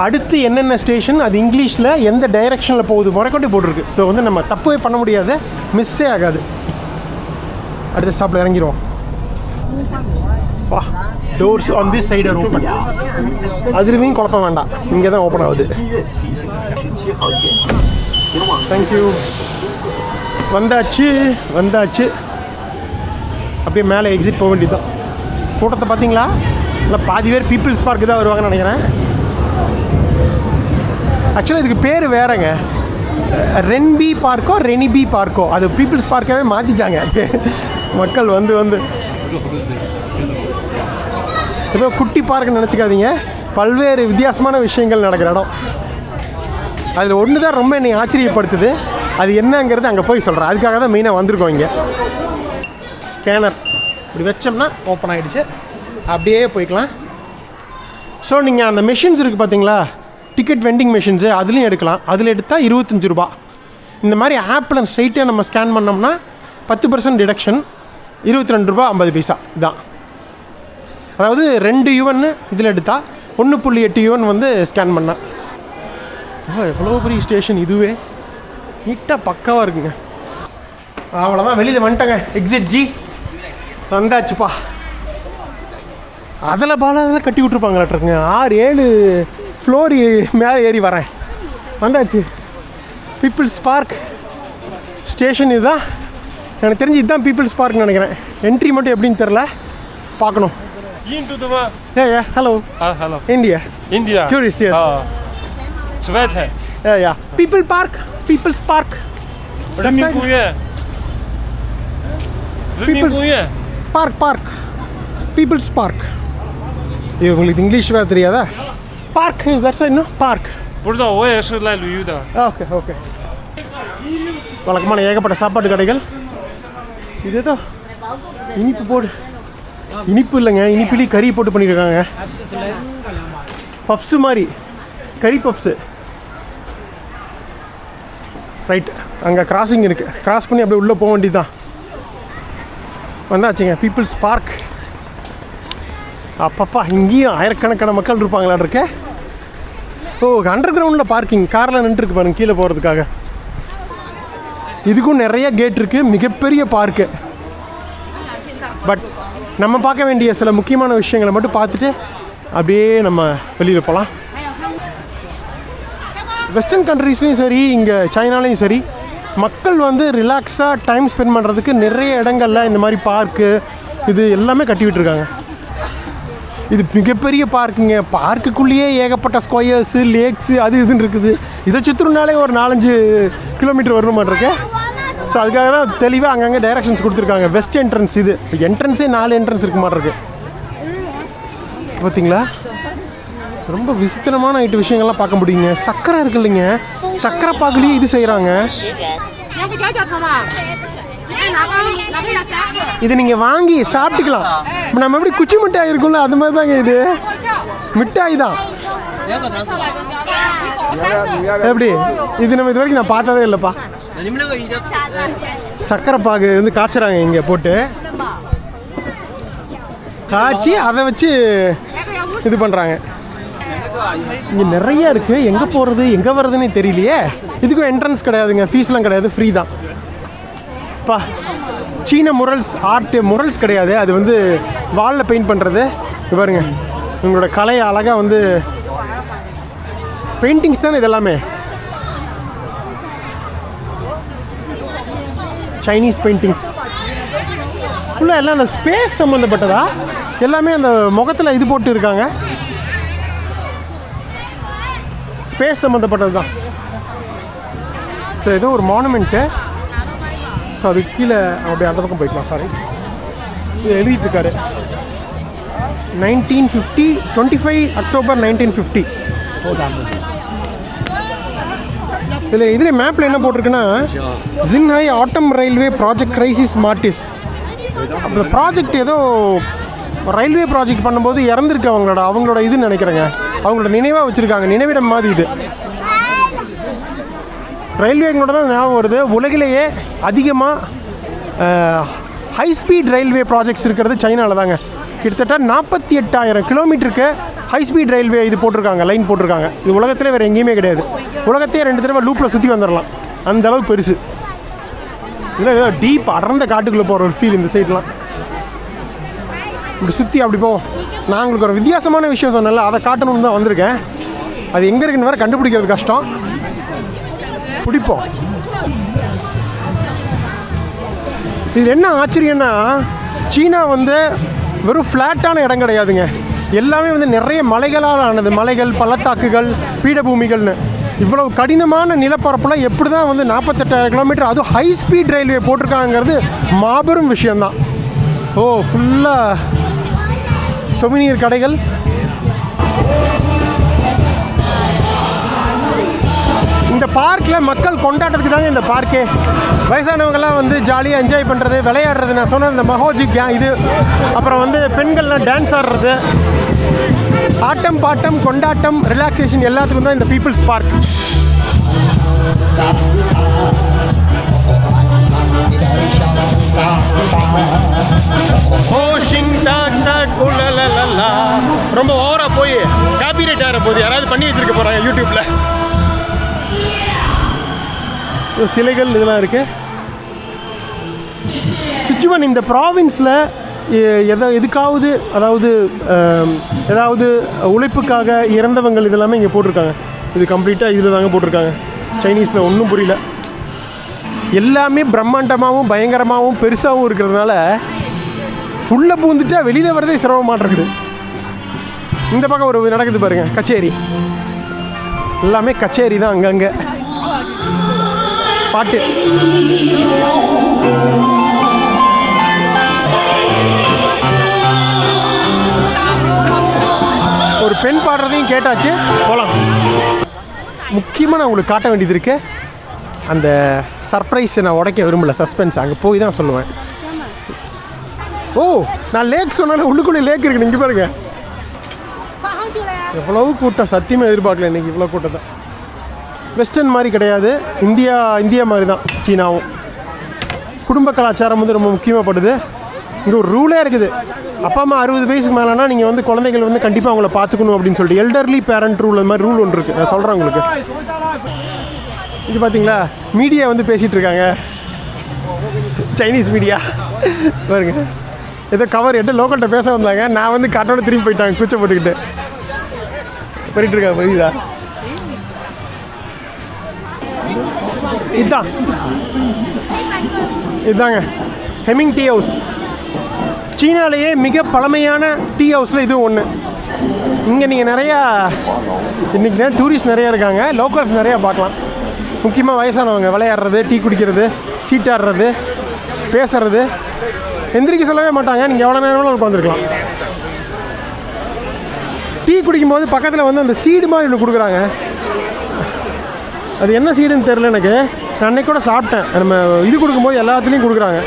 அடுத்து என்னென்ன ஸ்டேஷன், அது இங்கிலீஷில் எந்த டைரெக்ஷனில் போகுது முறைக்கொண்டு போட்டிருக்கு. ஸோ வந்து நம்ம தப்பே பண்ண முடியாது, மிஸ்ஸே ஆகாது. அடுத்த ஸ்டாப்பில் இறங்கிடுவோம். வா, doors on this side are open. அதுலேயும் குழப்பம் வேண்டாம், இங்கே தான் ஓப்பன் ஆகுது. தேங்க்யூ. வந்தாச்சு. அப்படியே மேலே எக்ஸிட் போக வேண்டியது தான். கூட்டத்தை பார்த்தீங்களா? இல்லை பாதி பேர் பீப்புள்ஸ் பார்க்கு தான் வருவாங்கன்னு நினைக்கிறேன். ஆக்சுவலாக இதுக்கு பேர் வேறங்க, ரென்பி பார்க்கோ ரெனிபி பார்க்கோ. அது பீப்புள்ஸ் பார்க்காகவே மாற்றிட்டாங்க. மக்கள் வந்து ஏதோ குட்டி பார்க்குன்னு நினச்சிக்காதீங்க, பல்வேறு வித்தியாசமான விஷயங்கள் நடக்கிற இடம். அதில் ஒன்று தான் ரொம்ப என்னை ஆச்சரியப்படுத்துது, அது என்னங்கிறது அங்கே போய் சொல்கிறேன். அதுக்காக தான் மெயினாக வந்திருக்கோம் இங்கே. ஸ்கேனர் இப்படி வச்சோம்னா ஓப்பன் ஆகிடுச்சு, அப்படியே போய்க்கலாம். ஸோ நீங்கள் அந்த மெஷின்ஸ் இருக்குது பார்த்தீங்களா, டிக்கெட் வெண்டிங் மெஷின்ஸு, அதுலேயும் எடுக்கலாம். அதில் எடுத்தால் 25 ரூபா. இந்த மாதிரி ஆப்பில் ஸ்ட்ரைட்டாக நம்ம ஸ்கேன் பண்ணோம்னா 10% டிடக்ஷன், 22 ரூபா 50 பைசா இதான். அதாவது 2 யுவன் இதில் எடுத்தால் 1.8 யுவன் வந்து ஸ்கேன் பண்ணால். எவ்வளோ பெரிய ஸ்டேஷன் இதுவே, நீட்டாக பக்காவாக இருக்குங்க. அவ்வளோதான், வெளியில் வந்துட்டேங்க. எக்ஸிட் ஜி வந்தாச்சுப்பா. அதில் பாலாதெல்லாம் கட்டி விட்ருப்பாங்களாட்ருக்குங்க. 6-7 ஃப்ளோர் மேலே ஏறி வரேன். வந்தாச்சு பீப்புள்ஸ் பார்க் ஸ்டேஷன். இதுதான் எனக்கு தெரிஞ்சு, இதுதான் பீப்புள்ஸ் பார்க்னு நினைக்கிறேன். என்ட்ரி மட்டும் எப்படின்னு தெரில, பார்க்கணும். Yeah, hello. Hello. India. Tourist, yes. Zweite. Yeah. People's Park. Runding公园. Park. People's Park. இது உங்களுக்கு இங்கிலீஷ் வேறு தெரியாதா? Park is that side, no? Park. 不知道，我也是来旅游的。Okay. வழக்கமான ஏகப்பட்ட சாப்பாட்டு கடைகள். இதுதோ இனிப்பு போடு, இனிப்பு இல்லைங்க, இனிப்புலேயும் கறி போட்டு பண்ணியிருக்காங்க. பப்ஸு மாதிரி, கறி பப்ஸு. ரைட், அங்கே கிராசிங் இருக்குது, கிராஸ் பண்ணி அப்படியே உள்ளே போக வேண்டியது தான். வந்தாச்சுங்க பீப்புள்ஸ் பார்க். அப்பப்பா, இங்கேயும் ஆயிரக்கணக்கான மக்கள் இருப்பாங்களான் இருக்க. அண்டர் கிரவுண்டில் பார்க்கிங், காரில் நின்றுருக்கு பாருங்க கீழே போகிறதுக்காக. இதுக்கும் நிறைய கேட் இருக்குது, மிகப்பெரிய பார்க்கு. பட் நம்ம பார்க்க வேண்டிய சில முக்கியமான விஷயங்களை மட்டும் பார்த்துட்டு அப்படியே நம்ம வெளியில் போகலாம். வெஸ்டர்ன் கண்ட்ரீஸ்லேயும் சரி, இங்கே சைனாலேயும் சரி, மக்கள் வந்து ரிலாக்ஸாக டைம் ஸ்பெண்ட் பண்ணுறதுக்கு நிறைய இடங்களில் இந்த மாதிரி பார்க்கு இது எல்லாமே கட்டி விட்டுருக்காங்க. இது மிகப்பெரிய பார்க்குங்க. பார்க்குக்குள்ளேயே ஏகப்பட்ட ஸ்கொயர்ஸு, லேக்ஸு, அது இதுன்னு இருக்குது. இதை சுற்றுனாலே ஒரு 4-5 கிலோமீட்டர் வரணும் மாட்டிருக்கு. ஸோ அதுக்காக தான் தெளிவாக அங்கங்கே டைரக்ஷன்ஸ் கொடுத்துருக்காங்க. வெஸ்ட் என்ட்ரன்ஸ் இது. இப்போ என்ட்ரன்ஸே 4 என்ட்ரன்ஸ் இருக்க மாட்டிருக்கு. பார்த்தீங்களா, ரொம்ப விசித்திரமான விஷயங்கள்லாம் பார்க்க முடியுங்க. சக்கரை இருக்கு இல்லைங்க, சக்கரை பாகுலேயே இது செய்கிறாங்க. இது நீங்கள் வாங்கி சாப்பிட்டுக்கலாம். இப்போ நம்ம எப்படி குச்சி மிட்டாய் இருக்கும்ல, அது மாதிரி தாங்க இது. மிட்டாய் தான். எப்படி இது நம்ம இது வரைக்கும் நான் பார்த்ததே இல்லைப்பா. சக்கரை பாகு வந்து காய்ச்சுறாங்க இங்கே போட்டு, காய்ச்சி அதை வச்சு இது பண்ணுறாங்க. இங்கே நிறைய இருக்குது. எங்கே போகிறது எங்கே வர்றதுன்னு தெரியலையே. இதுக்கும் என்ட்ரன்ஸ் கிடையாதுங்க, ஃபீஸ்லாம் கிடையாது, ஃப்ரீ தான். பா, சீன முரல்ஸ் ஆர்ட், முரல்ஸ் கிடையாது, அது வந்து வாலில் பெயிண்ட் பண்ணுறது. இது பாருங்க, உங்களோட கலையை அழகாக வந்து பெயிண்டிங்ஸ் தானே இதெல்லாமே. சைனீஸ் பெயிண்டிங்ஸ் ஃபுல்லாக எல்லாம் அந்த ஸ்பேஸ் சம்மந்தப்பட்டதா. எல்லாமே அந்த முகத்தில் இது போட்டு இருக்காங்க, ஸ்பேஸ் சம்மந்தப்பட்டது தான். ஸோ ஏதோ ஒரு மானுமெண்ட்டு. ஸோ அது கீழே அப்படியே அந்த பக்கம் போய்க்கலாம். சாரி, இது எழுதிட்டுருக்காரு 1950, 25 அக்டோபர் 1950. இதில் மேப்பில் என்ன போட்டிருக்குன்னா, ஜின்ஹாய் ஆட்டம் ரயில்வே ப்ராஜெக்ட் கிரைசிஸ் மார்டிஸ். அந்த ப்ராஜெக்ட் ஏதோ ரயில்வே ப்ராஜெக்ட் பண்ணும்போது இறந்துருக்கு அவங்களோட இதுன்னு நினைக்கிறேங்க. அவங்களோட நினைவாக வச்சுருக்காங்க, நினைவிடம் மாதிரி. இது ரயில்வேங்களோட தான் ஞாபகம் வருது. உலகிலேயே அதிகமாக ஹை ஸ்பீட் ரயில்வே ப்ராஜெக்ட்ஸ் இருக்கிறது சைனாவில் தாங்க. கிட்டத்தட்ட 48,000 கிலோமீட்டருக்கு ஹை ஸ்பீட் ரயில்வே இது போட்டிருக்காங்க, லைன் போட்டிருக்காங்க. இது உலகத்திலே வேறு எங்கேயுமே கிடையாது. உலகத்தையே 2 தடவை லூப்பில் சுற்றி வந்துடலாம், அந்த அளவுக்கு பெருசு. இல்லை ஏதோ டீப் அடர்ந்த காட்டுக்குள்ளே போகிற ஒரு ஃபீல் இந்த சைட்லாம். இப்படி சுற்றி அப்படி போவோம். நான் உங்களுக்கு ஒரு வித்தியாசமான விஷயம் சொன்னேன்ல, அதை காட்டணும்னு தான் வந்திருக்கேன். அது எங்கே இருக்குன்னு வேறு கண்டுபிடிக்கிறது கஷ்டம். பிடிப்போம். இது என்ன ஆச்சரியன்னா, சீனா வந்து வெறும் ஃப்ளாட்டான இடம் கிடையாதுங்க. எல்லாமே வந்து நிறைய மலைகளால் ஆனது. மலைகள், பள்ளத்தாக்குகள், பீடபூமிகள்னு இவ்வளவு கடினமான நிலப்பரப்பில் எப்படி தான் வந்து 48,000 கிலோமீட்டர், அதுவும் ஹை ஸ்பீட் ரயில்வே போட்டிருக்காங்கிறது மாபெரும் விஷயந்தான். ஓ, ஃபுல்லாக சொவினியர் கடைகள். இந்த பார்க்கில் மக்கள் கொண்டாட்டத்துக்கு தாங்க இந்த பார்க்கே. வயசானவங்கெல்லாம் வந்து ஜாலியாக என்ஜாய் பண்ணுறது, விளையாடுறது. நான் சொன்ன இந்த மஹோஜி இது, அப்புறம் வந்து பெண்கள்லாம் டான்ஸ் ஆடுறது, ஆட்டம் பாட்டம் கொண்டாட்டம் ரிலாக்ஸேஷன் எல்லாத்துக்கும் தான் இந்த பீப்புள்ஸ் பார்க். ரொம்ப ஓவராக போய் காப்பிரைட் ஆகிற போது யாராவது பண்ணி வச்சிருக்க போகிறாங்க யூடியூப்பில். சிலைகள் இதெல்லாம் இருக்குது. சிச்சுவன் இந்த ப்ராவின்ஸில் எதுக்காவது, அதாவது ஏதாவது உழைப்புக்காக இறந்தவங்கள் இதெல்லாமே இங்கே போட்டிருக்காங்க. இது கம்ப்ளீட்டாக இதில் தாங்க போட்டிருக்காங்க. சைனீஸில் ஒன்றும் புரியல. எல்லாமே பிரம்மாண்டமாகவும் பயங்கரமாகவும் பெருசாகவும் இருக்கிறதுனால உள்ளே பூந்துட்டா வெளியில் வரதே சிரமமாக இருக்குது. இந்த பக்கம் ஒரு நடக்குது பாருங்கள், கச்சேரி. எல்லாமே கச்சேரி தான், அங்கங்கே பாட்டு. ஒரு பெண் பாடுறதையும் கேட்டாச்சு, போகலாம். முக்கியமாக நான் உங்களுக்கு காட்ட வேண்டியது இருக்கு. அந்த சர்ப்ரைஸை நான் உடைக்க விரும்பல, சஸ்பென்ஸ். அங்கே போய் தான் சொல்லுவேன். ஓ, நான் லேக் சொன்னாலும் உள்ளுக்குள்ளே லேக் இருக்கு. இங்கே பாருங்க, எவ்வளவு கூட்டம். சத்தியமாக எதிர்பார்க்கல இன்றைக்கி இவ்வளோ கூட்டம். வெஸ்டர்ன் மாதிரி கிடையாது, இந்தியா மாதிரி தான் சீனாவும். குடும்ப கலாச்சாரம் வந்து ரொம்ப முக்கியமாகப்படுது. இங்கே ஒரு ரூலே இருக்குது. அப்பா அம்மா 60 வயசுக்கு மேலேனா நீங்கள் வந்து குழந்தைகள் வந்து கண்டிப்பாக அவங்கள பார்த்துக்கணும் அப்படின்னு சொல்லிட்டு எல்டர்லி பேரண்ட் ரூல், அது மாதிரி ரூல் ஒன்று இருக்குது. நான் சொல்கிறேன் உங்களுக்கு. இது பார்த்தீங்களா, மீடியா வந்து பேசிகிட்டு இருக்காங்க, சைனீஸ் மீடியா பாருங்க. ஏதோ கவர் எட்டு லோக்கல்கிட்ட பேச வந்தாங்க. நான் வந்து காட்டோட திரும்பி போயிட்டாங்க, கூச்ச போட்டுக்கிட்டு பண்ணிட்டு இருக்காங்க. புரியுதா? இதுதாங்க ஹெமிங் டீ ஹவுஸ். சீனாலேயே மிக பழமையான டீ ஹவுஸில் இதுவும் ஒன்று. இங்கே நீங்கள் நிறையா இன்றைக்கி டூரிஸ்ட் நிறையா இருக்காங்க, லோக்கல்ஸ் நிறையா பார்க்கலாம். முக்கியமாக வயசானவங்க விளையாடுறது, டீ குடிக்கிறது, சீட்டாடுறது, பேசுறது, எந்திரிக்க சொல்லவே மாட்டாங்க. நீங்கள் எவ்வளோ நேரம்னாலும் உட்காந்துருக்கலாம். டீ குடிக்கும்போது பக்கத்தில் வந்து அந்த சீடு மாதிரி ஒன்று கொடுக்குறாங்க. அது என்ன சீடுன்னு தெரில எனக்கு. நான் அன்றைக்கி கூட சாப்பிட்டேன். நம்ம இது கொடுக்கும்போது எல்லாத்துலேயும் கொடுக்குறாங்க.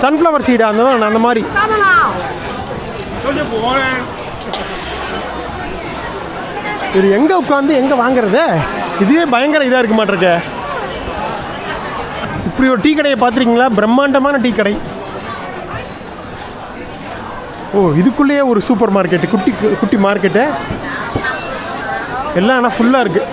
சன்ஃப்ளவர் சீடு அந்த மாதிரி. இது எங்கே உட்காந்து எங்கே வாங்குறது? இதுவே பயங்கர இதாக இருக்க மாட்டிருக்கு. இப்படி ஒரு டீ கடையை பார்த்துருக்கீங்களா? பிரம்மாண்டமான டீ கடை. ஓ, இதுக்குள்ளேயே ஒரு சூப்பர் மார்க்கெட்டு, குட்டி மார்க்கெட்டு. எல்லாம் ஆனால் ஃபுல்லாக இருக்குது.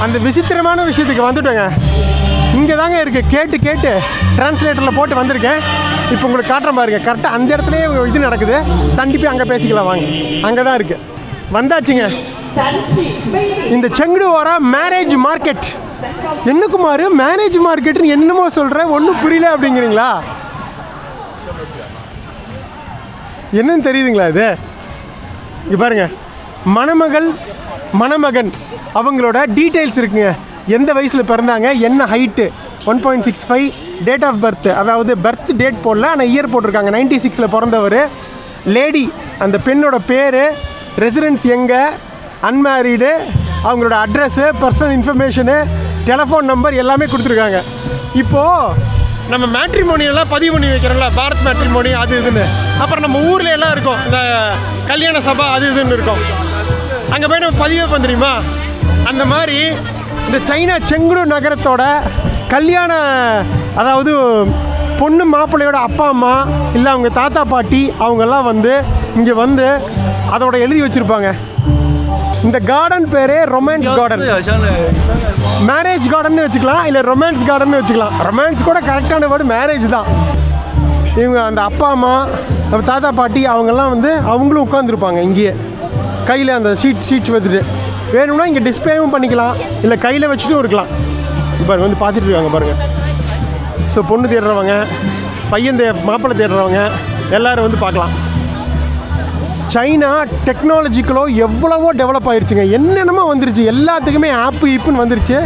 அந்த விசித்திரமான விஷயத்துக்கு வந்துட்டோங்க. இங்கே தாங்க இருக்குது. கேட்டு டிரான்ஸ்லேட்டரில் போட்டு வந்திருக்கேன். இப்போ உங்களுக்கு காட்டுற பாருங்க. கரெக்டாக அந்த இடத்துலையே இது நடக்குது. தண்டி போய் அங்கே பேசிக்கலாம் வாங்க. அங்கே தான் இருக்குது. வந்தாச்சுங்க. இந்த செங்குடுவோரா மேரேஜ் மார்க்கெட். என்ன குமார் மேரேஜ் மார்க்கெட்டுன்னு என்னமோ சொல்கிற, ஒன்றும் புரியல அப்படிங்கிறீங்களா? என்னன்னு தெரியுதுங்களா இது? இங்கே பாருங்க, மணமகன் அவங்களோட டீட்டெயில்ஸ் இருக்குங்க. எந்த வயசில் பிறந்தாங்க, என்ன ஹைட்டு, 1.65, டேட் ஆஃப் பர்த், அதாவது பர்த் டேட் போடல ஆனால் இயர் போட்டிருக்காங்க. 96 பிறந்தவர். லேடி அந்த பெண்ணோட பேர், ரெசிடென்ஸ் எங்கே, அன்மேரீடு, அவங்களோட address, personal information, telephone number எல்லாமே கொடுத்துருக்காங்க. இப்போது நம்ம மேட்ரிமோனியெல்லாம் பதிவு பண்ணி வைக்கிறோம்ல, பாரத் மேட்ரிமோனி அது இதுன்னு. அப்புறம் நம்ம ஊரில் எல்லாம் இருக்கும் இந்த கல்யாண சபா அது இதுன்னு இருக்கும். அங்கே போய் நம்ம பதிவு பண்ணுறீமா? அந்த மாதிரி இந்த சைனா செங்குடு நகரத்தோட கல்யாண, அதாவது பொண்ணு மாப்பிள்ளையோட அப்பா அம்மா இல்லை அவங்க தாத்தா பாட்டி அவங்கெல்லாம் வந்து இங்கே வந்து அதோட எழுதி வச்சுருப்பாங்க. இந்த கார்டன் பேரே ரொமான்ஸ் கார்டன். மேரேஜ் கார்டன் வச்சுக்கலாம், இல்லை ரொமான்ஸ் கார்டன் வச்சுக்கலாம். ரொமான்ஸ் கூட கரெக்டான வேர்டு மேரேஜ் தான். இவங்க அந்த அப்பா அம்மா, நம்ம தாத்தா பாட்டி அவங்கெல்லாம் வந்து அவங்களும் உட்காந்துருப்பாங்க இங்கேயே. கையில் அந்த சீட்ஸ் வச்சுட்டு வேணும்னா இங்கே டிஸ்பிளேவும் பண்ணிக்கலாம், இல்லை கையில் வச்சுட்டும் இருக்கலாம். இப்போ வந்து பார்த்துட்டு இருக்காங்க பாருங்கள். ஸோ பொண்ணு தேடுறவங்க, பையன் மாப்பிள்ளை தேடுறவங்க எல்லோரும் வந்து பார்க்கலாம். சைனா டெக்னாலஜிக்கலோ எவ்வளவோ டெவலப் ஆகிருச்சுங்க. என்னென்னமோ வந்துருச்சு. எல்லாத்துக்குமே ஆப்புன்னு வந்துருச்சு.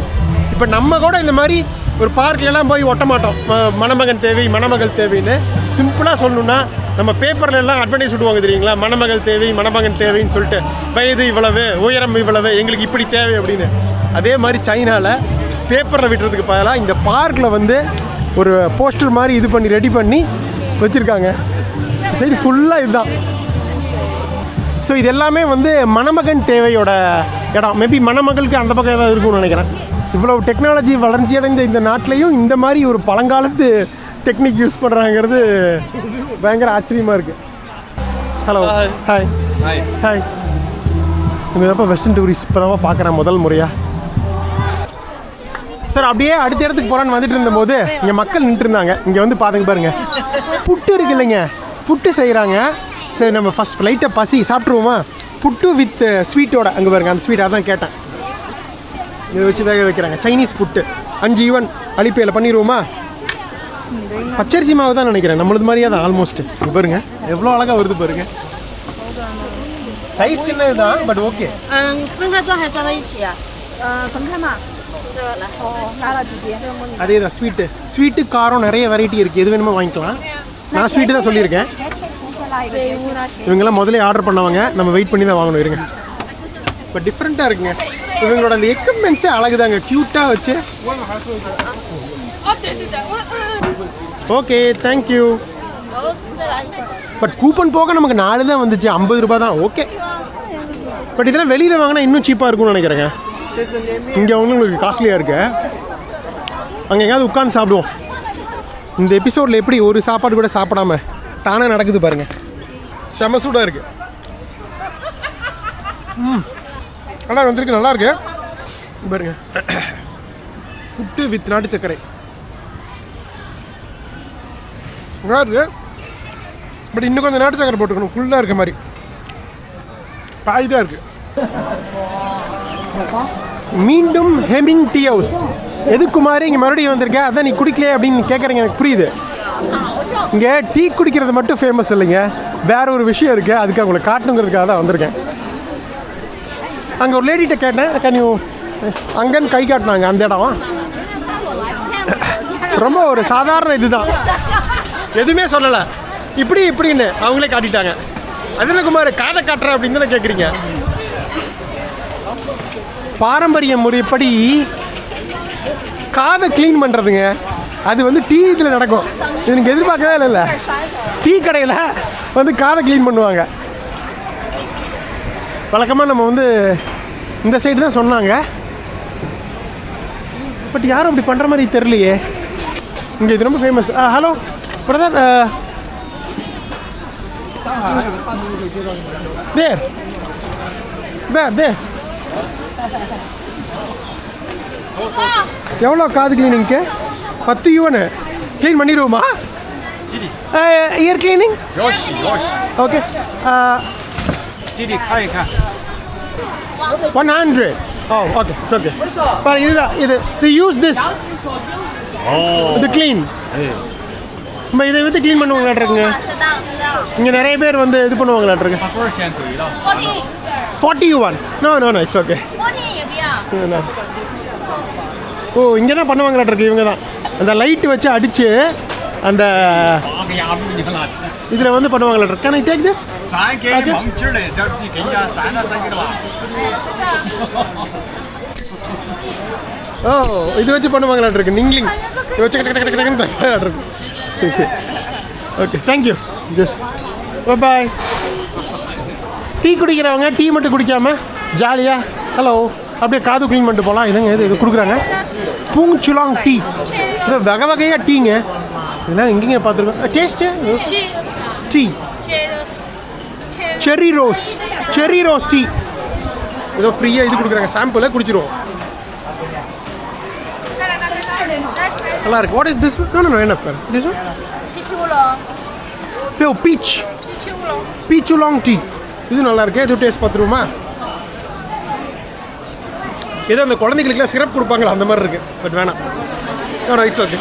இப்போ நம்ம கூட இந்த மாதிரி ஒரு பார்க்லலாம் போய் ஒட்ட மாட்டோம். மணமகன் தேவை, மணமகள் தேவைன்னு. சிம்பிளாக சொல்லணுன்னா நம்ம பேப்பரில் எல்லாம் அட்வர்டைஸ் விடுவாங்க தெரியுங்களா, மணமகள் தேவை, மணமகன் தேவைன்னு சொல்லிட்டு. வயது இவ்வளவு, உயரம் இவ்வளவு, எங்களுக்கு இப்படி தேவை அப்படின்னு. அதே மாதிரி சைனாவில் பேப்பரில் விட்டுறதுக்கு பதிலாக இந்த பார்க்கில் வந்து ஒரு போஸ்டர் மாதிரி இது பண்ணி ரெடி பண்ணி வச்சுருக்காங்க. சரி, ஃபுல்லாக இதுதான். ஸோ இது எல்லாமே வந்து மணமகன் தேவையோட இடம். மேபி மணமகளுக்கு அந்த பக்கம் ஏதாவது இருக்கும்னு நினைக்கிறேன். இவ்வளோ டெக்னாலஜி வளர்ச்சி அடைந்த இந்த நாட்டிலையும் இந்த மாதிரி ஒரு பழங்காலத்து டெக்னிக் யூஸ் பண்ணுறாங்கிறது பயங்கர ஆச்சரியமாக இருக்குது. Hello, hi hi. இங்கே தான் வெஸ்டர்ன் டூரிஸ்ட் இப்போ தான் பார்க்குறேன் முதல் முறையாக. சார் அப்படியே அடுத்த இடத்துக்கு போகிறான்னு வந்துட்டு இருந்தபோது இங்கே மக்கள் நின்றுட்டு இருந்தாங்க. இங்கே வந்து பார்த்துங்க பாருங்கள், புட்டு இருக்கு இல்லைங்க, புட்டு செய்கிறாங்க. சரி, நம்ம ஃபஸ்ட் லைட்டாக பசி சாப்பிட்ருவோமா? புட்டு வித் ஸ்வீட்டோட. அங்கே பாருங்க அந்த ஸ்வீட், அதான் கேட்டேன். இதை வச்சு வேக வைக்கிறாங்க. சைனீஸ் புட்டு 5 யுவான் அலிப்பேயில் பண்ணிடுவோமா? பச்சரிசி மாவு தான் நினைக்கிறேன், நம்மளது மாதிரியே தான் ஆல்மோஸ்ட். இது பாருங்க எவ்வளோ அழகாக வருது பாருங்க. சைஸ் சின்னது தான், பட் ஓகே. அதே தான் ஸ்வீட்டு காரம் நிறைய வெரைட்டி இருக்குது. எது வேணுமோ வாங்கிக்கலாம். நான் ஸ்வீட்டு தான் சொல்லியிருக்கேன். இவங்கெல்லாம் முதலே ஆர்டர் பண்ணவங்க, நம்ம வெயிட் பண்ணி தான் வாங்கணும். இருங்க, இப்போ டிஃப்ரெண்ட்டாக இருக்குங்க. இவங்களோட அந்த எக்யூப்மெண்ட்ஸே அழகுதாங்க, க்யூட்டாக வச்சு. Okay, thank you. பட் கூப்பன் போக நமக்கு 4 தான் வந்துச்சு, 50 ரூபா தான். ஓகே, பட் இதெல்லாம் வெளியில் வாங்கினா இன்னும் சீப்பாக இருக்கும்னு நினைக்கிறேங்க. இங்கே ஒன்று உங்களுக்கு காஸ்ட்லியாக இருக்கு. அங்கே எங்கேயாவது உட்காந்து சாப்பிடுவோம். இந்த எபிசோடில் எப்படி ஒரு சாப்பாடு கூட சாப்பிடாம தானே நடக்குது பாருங்கள். செம சூடாக இருக்குது. ஆனால் வந்திருக்கு, நல்லாயிருக்கு பாருங்க. புட்டு வித் நாட்டு சர்க்கரை நல்லா இருக்கு. பட் இன்னும் கொஞ்சம் நாட்டு சர்க்கரை போட்டுக்கணும். ஃபுல்லாக இருக்க மாதிரி பாய் தான் இருக்குது. மீண்டும் ஹெமிங் டீ ஹவுஸ். எது குமார் இங்கே மறுபடியும் வந்திருக்கேன், அதான் நீ குடிக்கலையே அப்படின்னு கேட்குறீங்க, எனக்கு புரியுது. இங்கே டீ குடிக்கிறது மட்டும் ஃபேமஸ் இல்லைங்க, வேற ஒரு விஷயம் இருக்குது, அதுக்கு அவங்களை காட்டணுங்கிறதுக்காக தான் வந்திருக்கேன். அங்கே ஒரு லேடிகிட்ட கேட்டேன், கேன் யூ அங்கன்னு கை காட்டினாங்க. அந்த இடம் ரொம்ப ஒரு சாதாரண இதுதான், எதுவுமே சொல்லலை, இப்படின்னு அவங்களே காட்டிட்டாங்க. அதில் குமார் காதை காட்டுறேன் அப்படின்னு தானே கேட்குறீங்க. பாரம்பரிய முறைப்படி காதை க்ளீன் பண்ணுறதுங்க, அது வந்து டீ இதில் நடக்கும். இது எனக்கு எதிர்பார்க்கவே இல்லை. டீ கடையில் வந்து காதை க்ளீன் பண்ணுவாங்க. வழக்கமாக நம்ம வந்து இந்த சைடு தான் சொன்னாங்க, பட் யாரும் அப்படி பண்ணுற மாதிரி தெரியலையே. இங்கே இது ரொம்ப ஃபேமஸ். ஹலோ பிரதர், எவ்வளோ காது கிளீனிங்க்கு? 10 யுவன் க்ளீன் பண்ணிடுவோமா? Ear cleaning okay. 100. Oh okay okay. பாரு இதுதான் இது யூஸ் திஸ் இது க்ளீன். நம்ம இதை வச்சு க்ளீன் பண்ணுவாங்களாட்ருக்குங்க. இங்கே நிறைய பேர் வந்து இது பண்ணுவாங்களாட்ருக்கு. 40 yuan. No no no it's okay. Oh இங்கே தான் பண்ணுவாங்களாட்ருக்கு. இவங்க தான் அந்த லைட்டு வச்சு அடித்து அந்த இதில் வந்து பண்ணுவாங்களாட்ருக்கு. Can I take this? Oh இது வச்சு பண்ணுவாங்களாட்ருக்கு. நிங்லிங் இது வச்சு டக்குன்னு தப்பாட்ருக்கு. Okay thank you. Just bye. Tea குடிக்கிறவங்க டீ மட்டும் குடிக்காமல் ஜாலியாக ஹலோ அப்படியே காது க்ளீன் பண்ணிட்டு போகலாம். இதுங்க இது கொடுக்குறாங்க பூங் சுலாங் டீ. இது வகை வகையாக டீங்க. இதெல்லாம் எங்கேங்க பார்த்துருக்கோம். Taste tea cherry rose tea. ஏதோ ஃப்ரீயாக இது கொடுக்குறாங்க, சாம்பிளை குடிச்சிருவோம். நல்லா இருக்கு. What is this? நோ என்ன sir this one? Beach உலாங் tea. இது நல்லா இருக்கு. இது டேஸ்ட் பார்த்துருவோமா? ஏதோ அந்த குழந்தைகளுக்குலாம் சிரப் கொடுப்பாங்களா அந்த மாதிரி இருக்கு, பட் வேணாம். It's okay.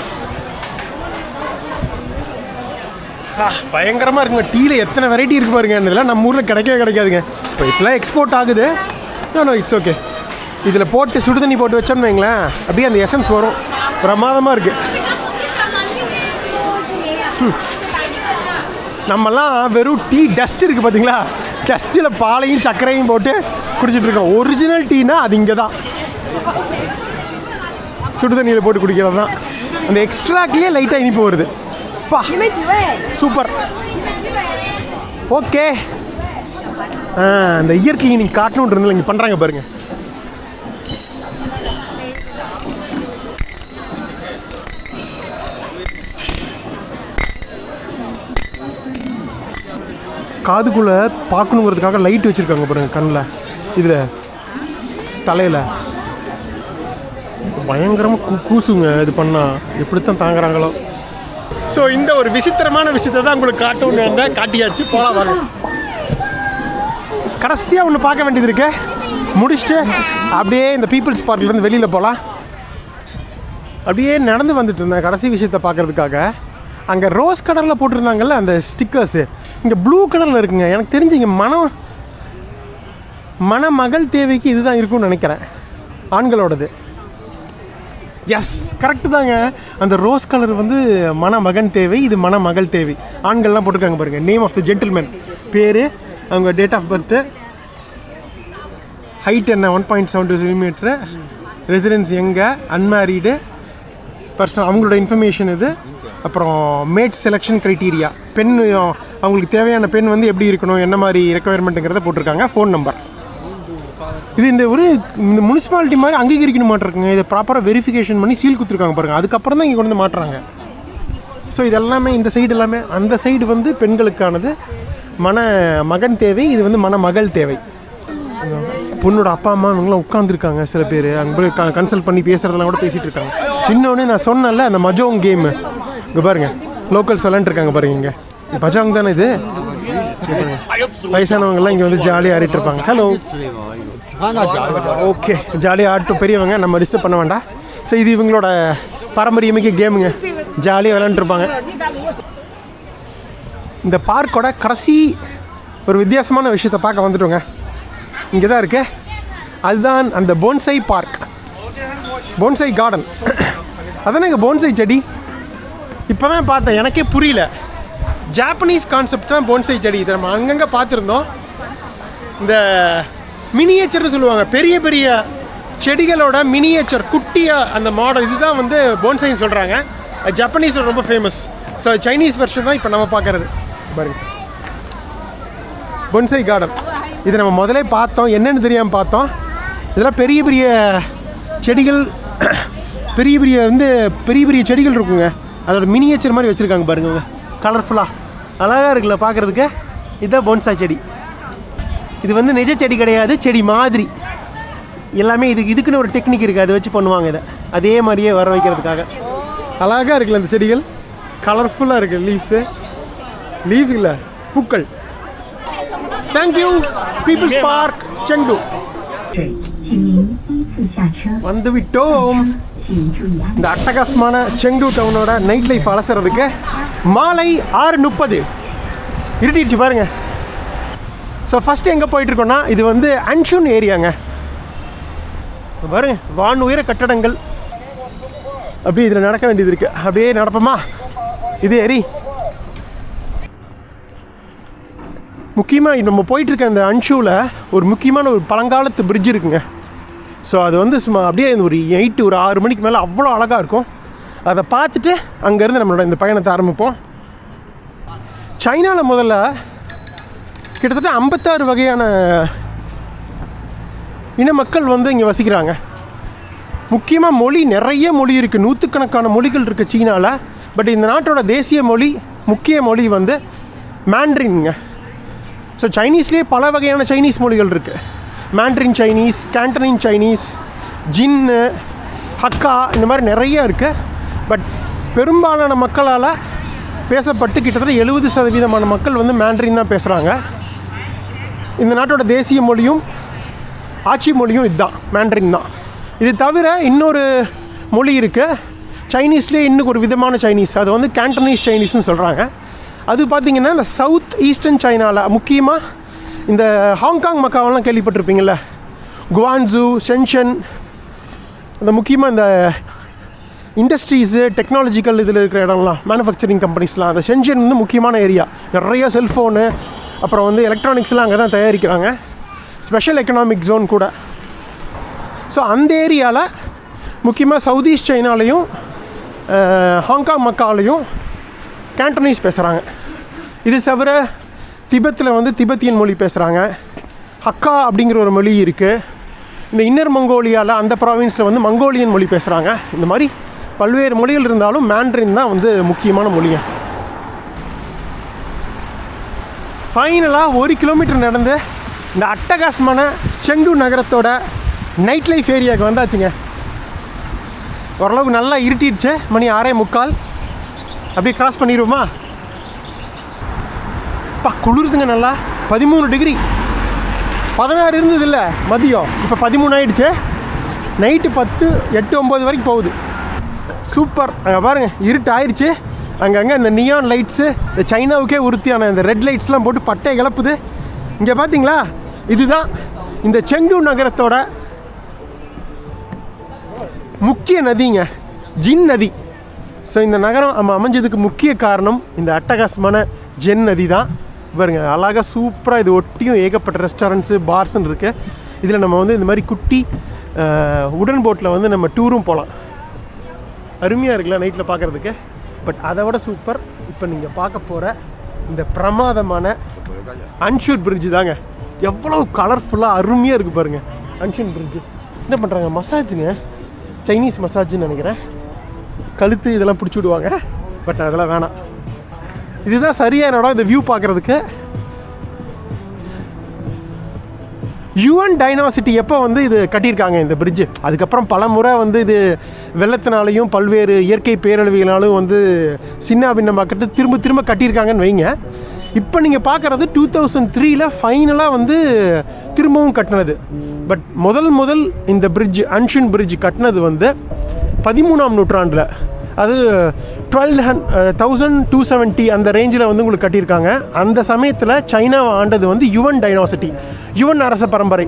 பயங்கரமாக இருக்குங்க. டீயில் எத்தனை வெரைட்டி இருக்கு பாருங்க. இதெல்லாம் நம்ம ஊரில் கிடைக்காதுங்க. இப்போ இப்போலாம் எக்ஸ்போர்ட் ஆகுது. It's okay. இதில் போட்டு சுடுதண்ணி போட்டு வச்சோம்னு வைங்களேன், அப்படியே அந்த எசன்ஸ் வரும். பிரமாதமாக இருக்குது. நம்மலாம் வெறும் டீ டஸ்ட் இருக்குது பார்த்தீங்களா, டஸ்ட்டில் பாலையும் சர்க்கரையும் போட்டு குடிச்சிட்ருக்கோம். ஒரிஜினல் டீனா அது இங்கே தான் சுடுதண்ணியில் போட்டு குடிக்கிறது தான். அந்த எக்ஸ்ட்ராக்லேயே லைட்டாக இனிப்பு வருது. சூப்பர். ஓகே. அந்த இயர் கிளீனிங் காட்டணுன்னு இருந்தால் இங்கே பண்ணுறாங்க பாருங்கள். காதுக்குள்ளே பார்க்கணுங்கிறதுக்காக லைட் வச்சுருக்காங்க பாருங்கள் கண்ணில், இதில் தலையில். பயங்கரமாக கூசுங்க இது பண்ணால். எப்படித்தான் தாங்குறாங்களோ. ஸோ இந்த ஒரு விசித்திரமான விஷயத்தை தான் உங்களுக்கு காட்டணுன்னு வந்தேன். காட்டியாச்சு. போகலாம் வாங்க. கடைசியாக ஒன்று பார்க்க வேண்டியது இருக்கு. முடிச்சுட்டு அப்படியே இந்த பீப்புள்ஸ் பார்க்லேருந்து வெளியில் போகலாம். அப்படியே நடந்து வந்துட்டு இருந்தேன் கடைசி விஷயத்தை பார்க்குறதுக்காக. அங்கே ரோஸ் கலரில் போட்டிருந்தாங்கல்ல அந்த ஸ்டிக்கர்ஸு, இங்கே ப்ளூ கலரில் இருக்குங்க. எனக்கு தெரிஞ்சு இங்கே மணமகள் தேவைக்கு இதுதான் இருக்கும்னு நினைக்கிறேன், ஆண்களோடது. எஸ் கரெக்டு தாங்க. அந்த ரோஸ் கலர் வந்து மணமகன் தேவை, இது மணமகள் தேவை. ஆண்கள்லாம் போட்டிருக்காங்க பாருங்கள். நேம் ஆஃப் த ஜென்டில்மேன், பேர், அவங்க டேட் ஆஃப் பர்த்து, ஹைட் என்ன 1.72 சென்டிமீட்டரு, ரெசிடென்ஸ் எங்கே, அன்மேரீடு பர்சன், அவங்களோட இன்ஃபர்மேஷன் இது. அப்புறம் மேட் செலெக்ஷன் க்ரைட்டீரியா, பெண் அவங்களுக்கு தேவையான பெண் வந்து எப்படி இருக்கணும், என்ன மாதிரி ரெக்குயர்மெண்ட்டுங்கிறத போட்டிருக்காங்க. Phone number. இது இந்த முனிசிபாலிட்டி மாதிரி அங்கீகரிக்கணும் மாட்டிருக்குங்க. இதை ப்ராப்பராக வெரிஃபிகேஷன் பண்ணி சீல் கொடுத்துருக்காங்க பாருங்கள். அதுக்கப்புறம் தான் இங்கே கொண்டு வந்து மாட்டுறாங்க. ஸோ இதெல்லாமே இந்த சைடு எல்லாமே, அந்த சைடு வந்து பெண்களுக்கானது மகன் தேவை, இது வந்து மணமகள் தேவை. பொண்ணோட அப்பா அம்மா இவங்களாம் உட்காந்துருக்காங்க. சில பேர் அங்கே போய் கன்சல்ட் பண்ணி பேசுகிறதெல்லாம் கூட பேசிகிட்டு இருக்காங்க. இன்னொன்று நான் சொன்னேன்ல அந்த மஜோங் கேமு, இங்கே பாருங்கள் லோக்கல்ஸ் விளாண்டுருக்காங்க பாருங்க. இங்கே மஜோங் தானே இது. வயசானவங்கெல்லாம் இங்கே வந்து ஜாலியாக ஆடிட்டு இருப்பாங்க. ஹலோ, ஓகே, ஜாலியாக ஆட்டும் பெரியவங்க, நம்ம டிஸ்டர்ப் பண்ண வேண்டாம். ஸோ இது இவங்களோட பாரம்பரியமிக்க கேமுங்க, ஜாலியாக விளையாண்டுருப்பாங்க. இந்த பார்க்கோட கடைசி ஒரு வித்தியாசமான விஷயத்தை பார்க்க வந்துட்டோங்க. இங்கே தான் இருக்கு, அதுதான் அந்த போன்சை பார்க், போன்சை கார்டன். அதானே இங்கே போன்சை செடி. இப்போ தான் பார்த்தேன், எனக்கே புரியல. ஜாப்பனீஸ் கான்செப்ட் தான் போன்சை செடி. இதை நம்ம அங்கங்கே பார்த்துருந்தோம். இந்த மினியேச்சர்னு சொல்லுவாங்க, பெரிய பெரிய செடிகளோட மினியேச்சர் குட்டியாக அந்த மாடல், இதுதான் வந்து போன்சைன்னு சொல்கிறாங்க. ஜப்பனீஸில் ரொம்ப ஃபேமஸ். ஸோ சைனீஸ் வெர்ஷன் தான் இப்போ நம்ம பார்க்குறது. பாருங்க, போன்சை கார்டன். இது நம்ம முதலே பார்த்தோம், என்னென்னு தெரியாமல் பார்த்தோம். இதெல்லாம் பெரிய பெரிய செடிகள், பெரிய பெரிய வந்து பெரிய பெரிய செடிகள் இருக்குங்க. அதோட மினியேச்சர் மாதிரி வச்சுருக்காங்க பாருங்க, கலர்ஃபுல்லாக அழகாக இருக்குல்ல பார்க்குறதுக்கு. இதுதான் போன்சாய் செடி. இது வந்து நிஜ செடி கிடையாது, செடி மாதிரி. எல்லாமே இதுக்குன்னு ஒரு டெக்னிக் இருக்குது, அதை வச்சு பண்ணுவாங்க. இதை அதே மாதிரியே வர வைக்கிறதுக்காக அழகாக இருக்குல்ல அந்த செடிகள், கலர்ஃபுல்லாக இருக்குது. லீஃப் இல்லை, பூக்கள். Thank you peoples park Chengdu. வந்து விட்டோம். இந்த அட்டகாசமான செங்டு டவுனோட நைட் லைஃப் அலசுறதுக்கு மாலை 6:30 இருட்டிடுச்சு பாருங்க. ஸோ ஃபஸ்ட்டு எங்கே போயிட்டுருக்கோன்னா, இது வந்து அன்ஷூன் ஏரியாங்க. பாருங்க, வான் உயர கட்டடங்கள். அப்படியே இதில் நடக்க வேண்டியது இருக்குது. அப்படியே நடப்போமா? இது ஏறி முக்கியமாக நம்ம போயிட்டுருக்க அந்த அன்ஷூவில் ஒரு முக்கியமான ஒரு பழங்காலத்து பிரிட்ஜ் இருக்குங்க. ஸோ அது வந்து சும்மா அப்படியே ஒரு 6 மணிக்கு மேலே அவ்வளோ அழகாக இருக்கும். அதை பார்த்துட்டு அங்கேருந்து நம்மளோட இந்த பயணத்தை ஆரம்பிப்போம். சைனாவில் முதல்ல கிட்டத்தட்ட 56 வகையான இன மக்கள் வந்து இங்கே வசிக்கிறாங்க. முக்கியமாக மொழி, நிறைய மொழி இருக்குது, நூற்றுக்கணக்கான மொழிகள் இருக்குது சீனாவில். பட் இந்த நாட்டோட தேசிய மொழி, முக்கிய மொழி வந்து மேண்ட்ரின்ங்க. ஸோ சைனீஸ்லேயே பல வகையான சைனீஸ் மொழிகள் இருக்குது. மேண்ட்ரின் சைனீஸ், கேண்டனின் சைனீஸ், ஜின்னு, ஹக்கா, இந்த மாதிரி நிறைய இருக்குது. பட் பெரும்பாலான மக்களால் பேசப்பட்டு கிட்டத்தட்ட 70% மக்கள் வந்து மேண்ட்ரின் தான் பேசுகிறாங்க. இந்த நாட்டோட தேசிய மொழியும் ஆட்சி மொழியும் இதுதான், மேண்ட்ரின் தான். இது தவிர இன்னொரு மொழி இருக்குது சைனீஸ்லேயே, இன்னும் ஒரு விதமான சைனீஸ், அது வந்து கேண்டனீஸ் சைனீஸ்னு சொல்கிறாங்க. அது பார்த்திங்கன்னா இந்த சவுத் ஈஸ்டர்ன் சைனாவில், முக்கியமாக இந்த ஹாங்காங் மக்காவெல்லாம் கேள்விப்பட்டிருப்பீங்கள்ல, குவான்சு, ஷென்ஷன், அந்த முக்கியமாக இந்த இண்டஸ்ட்ரீஸு, டெக்னாலஜிக்கல் இதில் இருக்கிற இடம்லாம், மேனுஃபேக்சரிங் கம்பெனிஸ்லாம், அந்த ஷென்ஷன் வந்து முக்கியமான ஏரியா. நிறைய செல்ஃபோனு, அப்புறம் வந்து எலக்ட்ரானிக்ஸ்லாம் அங்கே தான் தயாரிக்கிறாங்க. ஸ்பெஷல் எக்கனாமிக் ஜோன் கூட. ஸோ அந்த ஏரியாவில் முக்கியமாக சவுத் ஈஸ்ட் சைனாலையும் ஹாங்காங் மக்காலையும் கேண்டனீஸ் பேசுகிறாங்க. இது தவிர திபெத்தில் வந்து திபெத்தியன் மொழி பேசுகிறாங்க. ஹக்கா அப்படிங்கிற ஒரு மொழி இருக்குது. இந்த இன்னர் மங்கோலியாவில் அந்த ப்ராவின்ஸில் வந்து மங்கோலியன் மொழி பேசுகிறாங்க. இந்த மாதிரி பல்வேறு மொழிகள் இருந்தாலும் மேண்ட்ரின் தான் வந்து முக்கியமான மொழிங்க. ஃபைனலாக 1 கிலோமீட்டர் நடந்து இந்த அட்டகாசமான செங்டு நகரத்தோட நைட் லைஃப் ஏரியாவுக்கு வந்தாச்சுங்க. ஓரளவுக்கு நல்லா இருட்டிடுச்சு, மணி 6:45. அப்படியே கிராஸ் பண்ணிடுவோமா? குளிருதுங்க நல்லா. 13 டிகிரி. 16 இருந்தது இல்லை மதியம், இப்போ 13 ஆகிடுச்சு. நைட்டு 10, 8, 9 வரைக்கும் போகுது. சூப்பர். அங்கே பாருங்கள், இருட்டு ஆயிடுச்சு. அங்கங்கே இந்த நியான் லைட்ஸு, இந்த சைனாவுக்கே உறுத்தியான இந்த ரெட் லைட்ஸ்லாம் போட்டு பட்டை கிளப்புது. இங்கே பார்த்தீங்களா, இதுதான் இந்த செங்டு நகரத்தோட முக்கிய நதிங்க, ஜின் நதி. ஸோ இந்த நகரம் நம்ம அமைஞ்சதுக்கு முக்கிய காரணம் இந்த அட்டகாசமான ஜென் நதி தான். பாருங்க, அழகாக சூப்பராக இது ஒட்டியும் ஏகப்பட்ட ரெஸ்டாரண்ட்ஸு, பார்ஸ்ன்னு இருக்குது. இதில் நம்ம வந்து இந்த மாதிரி குட்டி உடன் போட்டில் வந்து நம்ம டூரும் போகலாம். அருமையாக இருக்குல்ல நைட்டில் பார்க்குறதுக்கு. பட் அதை விட சூப்பர் இப்போ நீங்கள் பார்க்க போகிற இந்த பிரமாதமான அன்ஷூர் பிரிட்ஜு தாங்க. எவ்வளோ கலர்ஃபுல்லாக அருமையாக இருக்குது பாருங்கள் அன்ஷூர் பிரிட்ஜு. என்ன பண்ணுறாங்க, மசாஜுங்க, சைனீஸ் மசாஜுன்னு நினைக்கிறேன். கழுத்து இதெல்லாம் பிடிச்சி விடுவாங்க. பட் அதெல்லாம் வேணாம். இதுதான் சரியான இடம் இந்த வியூ பார்க்குறதுக்கு. யுவான் டைனாசிட்டி எப்போ வந்து இது கட்டியிருக்காங்க இந்த பிரிட்ஜு, அதுக்கப்புறம் பல முறை வந்து இது வெள்ளத்தினாலையும் பல்வேறு இயற்கை பேரழிவுகளாலும் வந்து சின்ன பின்னமாக்கிட்டு திரும்ப கட்டியிருக்காங்கன்னு வைங்க. இப்போ நீங்கள் பார்க்குறது 2003 ஃபைனலாக வந்து திரும்பவும் கட்டினது. பட் முதல் இந்த பிரிட்ஜ் அன்ஷின் பிரிட்ஜ் கட்டினது வந்து 13ஆம் நூற்றாண்டில், அது 1270 அந்த ரேஞ்சில் வந்து உங்களுக்கு கட்டியிருக்காங்க. அந்த சமயத்தில் சைனாவை ஆண்டது வந்து யுவன் டைனாசிட்டி, யுவன் அரச பரம்பரை.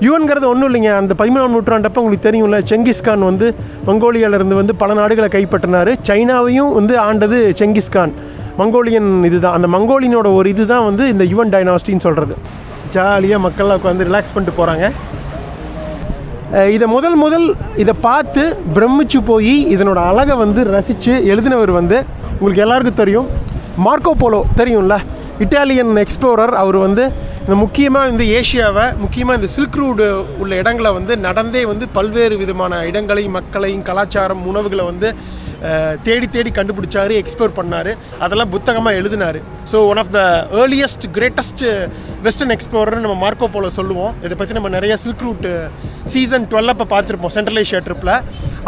யுவன்கிறது ஒன்றும் இல்லைங்க, அந்த 13ஆம் நூற்றாண்டப்போ உங்களுக்கு தெரியும்ல, செங்கிஸ்கான் வந்து மங்கோலியாவிலேருந்து வந்து பல நாடுகளை கைப்பற்றினார். சைனாவையும் வந்து ஆண்டது செங்கிஸ்கான், மங்கோலியன் இதுதான். அந்த மங்கோலியனோட ஒரு இது தான் வந்து இந்த யுவன் டைனாசிட்டின்னு சொல்கிறது. ஜாலியாக மக்கள்லாம் உட்காந்து ரிலாக்ஸ் பண்ணிட்டு போகிறாங்க. இதை முதல் இதை பார்த்து பிரமிச்சு போய் இதனோட அழகை வந்து ரசித்து எழுதினவர் வந்து உங்களுக்கு எல்லாருக்கும் தெரியும், மார்க்கோ போலோ தெரியும்ல, இட்டாலியன் எக்ஸ்ப்ளோரர். அவர் வந்து இந்த முக்கியமாக இந்த ஏஷியாவை, முக்கியமாக இந்த சில்க் ரூடு உள்ள இடங்களை வந்து நடந்தே வந்து பல்வேறு விதமான இடங்களையும் மக்களையும் கலாச்சாரம் உணவுகளை வந்து தேடி கண்டுபிடிச்சாரு, எக்ஸ்ப்ளோர் பண்ணார், அதெல்லாம் புத்தகமாக எழுதினார். So one of the earliest greatest western எக்ஸ்ப்ளோரர்னு நம்ம மார்க்கோ போலோ சொல்லுவோம். இதை பற்றி நம்ம நிறைய சில்க் ரூட் சீசன் 12 அப்போ பார்த்துருப்போம், சென்ட்ரல் ஏஷியா ட்ரிப்பில்.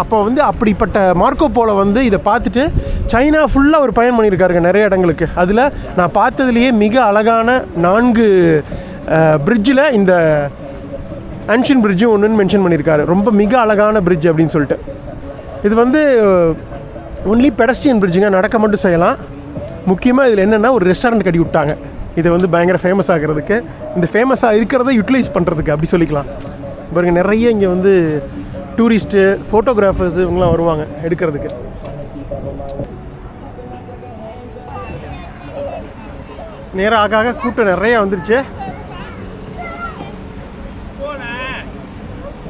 அப்போ வந்து அப்படிப்பட்ட மார்க்கோ போலோ வந்து இதை பார்த்துட்டு சைனா ஃபுல்லாக ஒரு பயணம் பண்ணியிருக்காருங்க நிறைய இடங்களுக்கு. அதில் நான் பார்த்ததுலேயே மிக அழகான 4 பிரிட்ஜில் இந்த அன்ஷின் பிரிட்ஜும் ஒன்றுன்னு மென்ஷன் பண்ணியிருக்காரு. ரொம்ப மிக அழகான பிரிட்ஜ் அப்படின்னு சொல்லிட்டு. இது வந்து ஒன்லி பெடஸ்ட்ரியன் பிரிட்ஜுங்க, நடக்க மட்டும் செய்யலாம். முக்கியமாக இதில் என்னென்னா ஒரு ரெஸ்டாரண்ட் கட்டி விட்டாங்க, இதை வந்து பயங்கர ஃபேமஸ் ஆகிறதுக்கு, இந்த ஃபேமஸாக இருக்கிறத யூட்டிலைஸ் பண்ணுறதுக்கு அப்படி சொல்லிக்கலாம். பாருங்க, நிறைய இங்கே வந்து டூரிஸ்ட்டு, ஃபோட்டோகிராஃபர்ஸ் இவங்களாம் வருவாங்க எடுக்கிறதுக்கு. நேரம் ஆக கூட்டம் நிறையா வந்துருச்சு.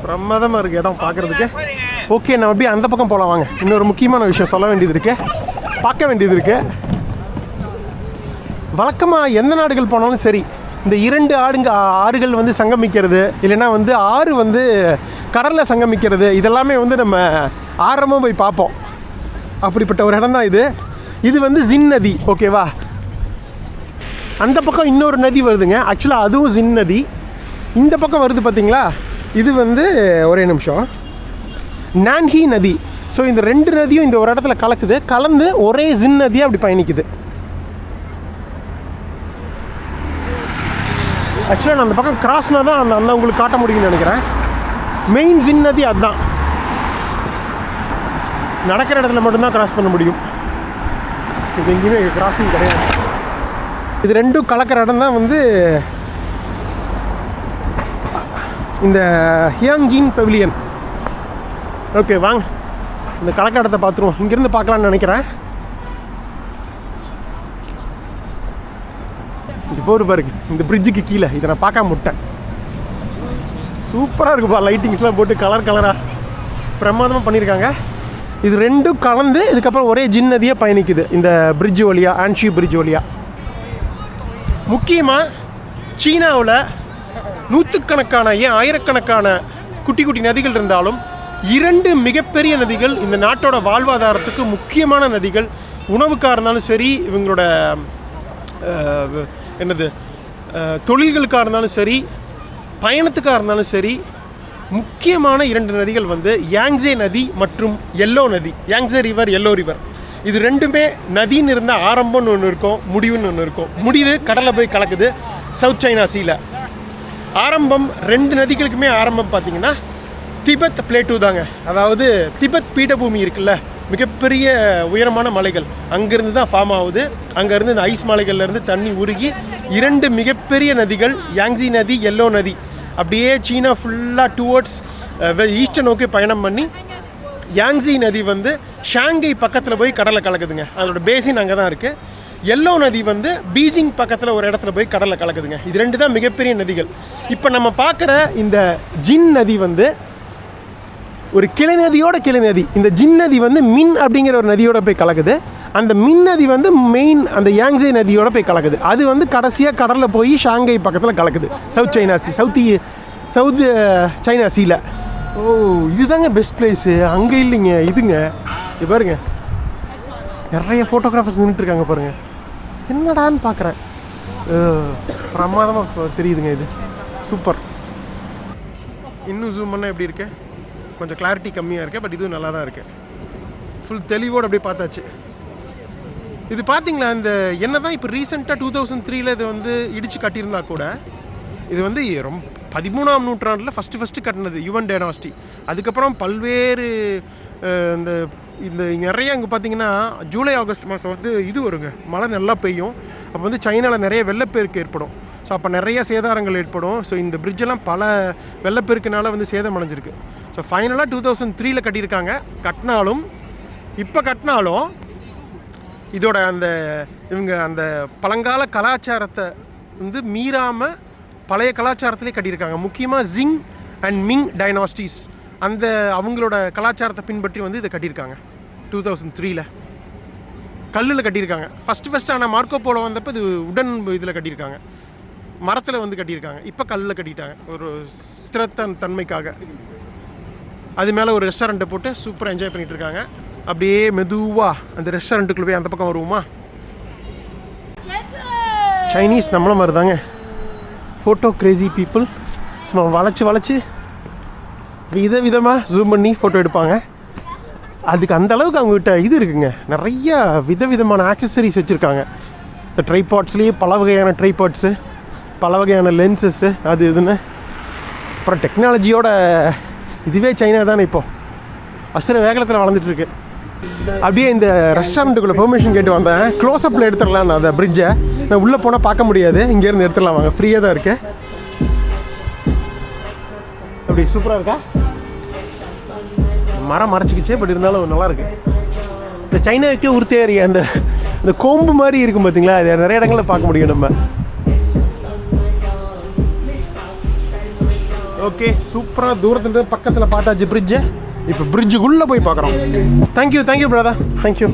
பிரமாதமாக இருக்குது இடம் பார்க்குறதுக்கு. ஓகே, நம்ம அப்படியே அந்த பக்கம் போகலாம் வாங்க. இன்னொரு முக்கியமான விஷயம் சொல்ல வேண்டியது இருக்குது, பார்க்க வேண்டியது இருக்குது. வழக்கமாக எந்த நாடுகள் போனாலும் சரி, இந்த 2 ஆறுகள் வந்து சங்கமிக்கிறது, இல்லைன்னா வந்து ஆறு வந்து கடலில் சங்கமிக்கிறது, இதெல்லாமே வந்து நம்ம ஆரம்பமாக போய் பார்ப்போம். அப்படிப்பட்ட ஒரு இடம் தான் இது. இது வந்து ஜின் நதி, ஓகேவா? அந்த பக்கம் இன்னொரு நதி வருதுங்க, ஆக்சுவலாக அதுவும் ஜின் நதி. இந்த பக்கம் வருது பார்த்தீங்களா, இது வந்து ஒரே நிமிஷம், நான்ஹி நதி. ஸோ இந்த 2 நதியும் இந்த ஒரு இடத்துல கலக்குது, கலந்து ஒரே ஜின் நதியாக அப்படி பயணிக்குது. ஆக்சுவலாக நான் அந்த பக்கம் கிராஸ்னா தான் அந்த உங்களுக்கு காட்ட முடியும்னு நினைக்கிறேன். மெயின் ஜின் நதி அதுதான், நடக்கிற இடத்துல மட்டும்தான் கிராஸ் பண்ண முடியும், இது எங்கேயுமே கிராஸிங் கிடையாது. இது 2ம் கலக்கிற இடம் தான் வந்து இந்த ஹியாங்ஜின் பெவிலியன். ஓகே, வாங்க இந்த கலக்க இடத்தை பார்த்துருவோம். இங்கேருந்து பார்க்கலான்னு நினைக்கிறேன். இப்போ ஒரு பாருங்க, இந்த பிரிட்ஜுக்கு கீழே இதை நான் பார்க்காம விட்டேன். சூப்பராக இருக்குப்பா, லைட்டிங்ஸ்லாம் போட்டு கலராக பிரமாதமாக பண்ணியிருக்காங்க. இது 2ம் கலந்து இதுக்கப்புறம் ஒரே ஜின் நதியாக பயணிக்குது இந்த பிரிட்ஜ் வழியாக, ஆன்ஷி பிரிட்ஜ் வழியாக. முக்கியமாக சீனாவில் நூற்றுக்கணக்கான, ஏன் ஆயிரக்கணக்கான குட்டி நதிகள் இருந்தாலும் 2 மிகப்பெரிய நதிகள் இந்த நாட்டோட வாழ்வாதாரத்துக்கு முக்கியமான நதிகள். உணவுக்காக இருந்தாலும் சரி, இவங்களோட தொழில்களுக்காக இருந்தாலும் சரி, பயணத்துக்காக இருந்தாலும் சரி, முக்கியமான 2 நதிகள் வந்து யாங்ஸே நதி மற்றும் எல்லோ நதி. யாங்ஸே ரிவர், எல்லோ ரிவர், இது 2மே நதின்னு இருந்தால் ஆரம்பம்னு ஒன்று இருக்கும், முடிவுன்னு ஒன்று இருக்கும். முடிவு கடலில் போய் கலக்குது சவுத் சைனா சீல. ஆரம்பம் 2 நதிகளுக்குமே ஆரம்பம் பார்த்திங்கன்னா திபெத் பிளேட்டூ தாங்க. அதாவது திபெத் பீடபூமி இருக்குல்ல, மிகப்பெரிய உயரமான மலைகள், அங்கேருந்து தான் ஃபார்ம் ஆகுது. அங்கேருந்து இந்த ஐஸ் மலைகள்லேருந்து தண்ணி உருகி 2 மிகப்பெரிய நதிகள், யாங்ஸி நதி, எல்லோ நதி, அப்படியே சீனா ஃபுல்லாக டுவோர்ட்ஸ் ஈஸ்டை நோக்கி பயணம் பண்ணி யாங்ஸி நதி வந்து ஷாங்கை பக்கத்தில் போய் கடலை கலக்குதுங்க. அதோட பேசின் அங்கே தான் இருக்குது. எல்லோ நதி வந்து பீஜிங் பக்கத்தில் ஒரு இடத்துல போய் கடலை கலக்குதுங்க. இது 2 தான் மிகப்பெரிய நதிகள். இப்போ நம்ம பார்க்குற இந்த ஜின் நதி வந்து ஒரு கிளைநதியோட கிளைநதி. இந்த ஜின் நதி வந்து மின் அப்படிங்கிற ஒரு நதியோட போய் கலக்குது. அந்த மின் நதி வந்து மெயின் அந்த யாங்ஸே நதியோட போய் கலக்குது. அது வந்து கடைசியாக கடலில் போய் ஷாங்கை பக்கத்தில் கலக்குது, south China C, south China சீல. ஓ, இதுதாங்க பெஸ்ட் பிளேஸு, அங்கே இல்லைங்க, இதுங்க. இது பாருங்க, நிறைய ஃபோட்டோகிராஃபர்ஸ் நின்றுட்டுருக்காங்க பாருங்கள். என்னடான்னு பார்க்குறேன், பிரமாதமாக தெரியுதுங்க. இது சூப்பர். இன்னும் ஜூம் பண்ணால் எப்படி இருக்கு, கொஞ்சம் கிளாரிட்டி கம்மியாக இருக்குது, பட் இதுவும் நல்லா தான் இருக்குது. ஃபுல் தெளிவோடு அப்படியே பார்த்தாச்சு. இது பார்த்தீங்களா, இந்த என்ன தான் இப்போ ரீசெண்டாக 2003 இது வந்து இடித்து கட்டியிருந்தா கூட இது வந்து ரொம்ப 13ஆம் நூற்றாண்டில் ஃபஸ்ட்டு கட்டினது யுவன் டைனாஸ்டி. அதுக்கப்புறம் பல்வேறு இந்த இந்த நிறைய இங்கே பார்த்தீங்கன்னா ஜூலை ஆகஸ்ட் மாதம் வந்து இது வருங்க, மழை நல்லா பெய்யும். அப்போ வந்து சைனாவில் நிறைய வெள்ளப்பெருக்கு ஏற்படும். ஸோ அப்போ நிறைய சேதாரங்கள் ஏற்படும். ஸோ இந்த பிரிட்ஜெல்லாம் பல வெள்ளப்பெருக்குனால வந்து சேதம் அடைஞ்சிருக்கு. ஸோ ஃபைனலாக 2003 கட்டியிருக்காங்க. இப்போ கட்டினாலும் இதோட அந்த இவங்க அந்த பழங்கால கலாச்சாரத்தை வந்து மீறாமல் பழைய கலாச்சாரத்திலே கட்டியிருக்காங்க. முக்கியமாக ஜிங் அண்ட் மிங் டைனாஸ்டிஸ் அந்த அவங்களோட கலாச்சாரத்தை பின்பற்றி வந்து இதை கட்டியிருக்காங்க. 2003 கல்லில் கட்டியிருக்காங்க. ஃபஸ்ட்டு ஆனால் மார்க்கோ போலோ வந்தப்போ இது உடன் இதில் கட்டியிருக்காங்க, மரத்தில் வந்து கட்டியிருக்காங்க. இப்போ கல்லில் கட்டிட்டாங்க ஒரு ஸ்திரத்தன்மைக்காக. அது மேலே ஒரு ரெஸ்டாரண்ட்டை போட்டு சூப்பராக என்ஜாய் பண்ணிகிட்டு இருக்காங்க. அப்படியே மெதுவாக அந்த ரெஸ்டாரண்ட்டுக்குள்ளே போய் அந்த பக்கம் வருவோமா. சைனீஸ் நம்மள மாதிரி தாங்க, ஃபோட்டோ கிரேசி பீப்புள். சும்மா வளைச்சி விதமாக ஜூம் பண்ணி ஃபோட்டோ எடுப்பாங்க. அதுக்கு அந்த அளவுக்கு அவங்ககிட்ட இது இருக்குங்க, நிறையா விதவிதமான ஆக்சசரிஸ் வச்சுருக்காங்க. இந்த ட்ரைபாட்ஸ்லேயே பல வகையான ட்ரைபாட்ஸு, பல வகையான லென்சஸ்ஸு, அது இதுன்னு. அப்புறம் டெக்னாலஜியோட இதுவே சைனா தானே இப்போது அசுர வேகத்தில் வளர்ந்துட்டுருக்கு. அப்படியே இந்த ரெஸ்டாரண்ட்டுக்குள்ளே பெர்மிஷன் கேட்டு வந்தேன். க்ளோஸ்அப்பில் எடுத்துடலாம் நான் அந்த பிரிட்ஜை. நான் உள்ளே போனால் பார்க்க முடியாது, இங்கேருந்து எடுத்துடலாம் வாங்க, ஃப்ரீயாக தான் இருக்குது. அப்படி சூப்பராக இருக்கா, மரம் மறைச்சிக்கிச்சே, பட் இருந்தாலும் நல்லாயிருக்கு. இந்த சைனாவுக்கே உருத்தேறி அந்த கோம்பு மாதிரி இருக்கும் பார்த்தீங்களா, அது நிறைய இடங்களில் பார்க்க முடியும் நம்ம. ஓகே, சூப்பராக தூரத்துலேருந்து பக்கத்தில் பார்த்தாச்சு பிரிட்ஜை. இப்போ பிரிட்ஜுக்குள்ளே போய் பார்க்குறோம். Thank you brother, thank you.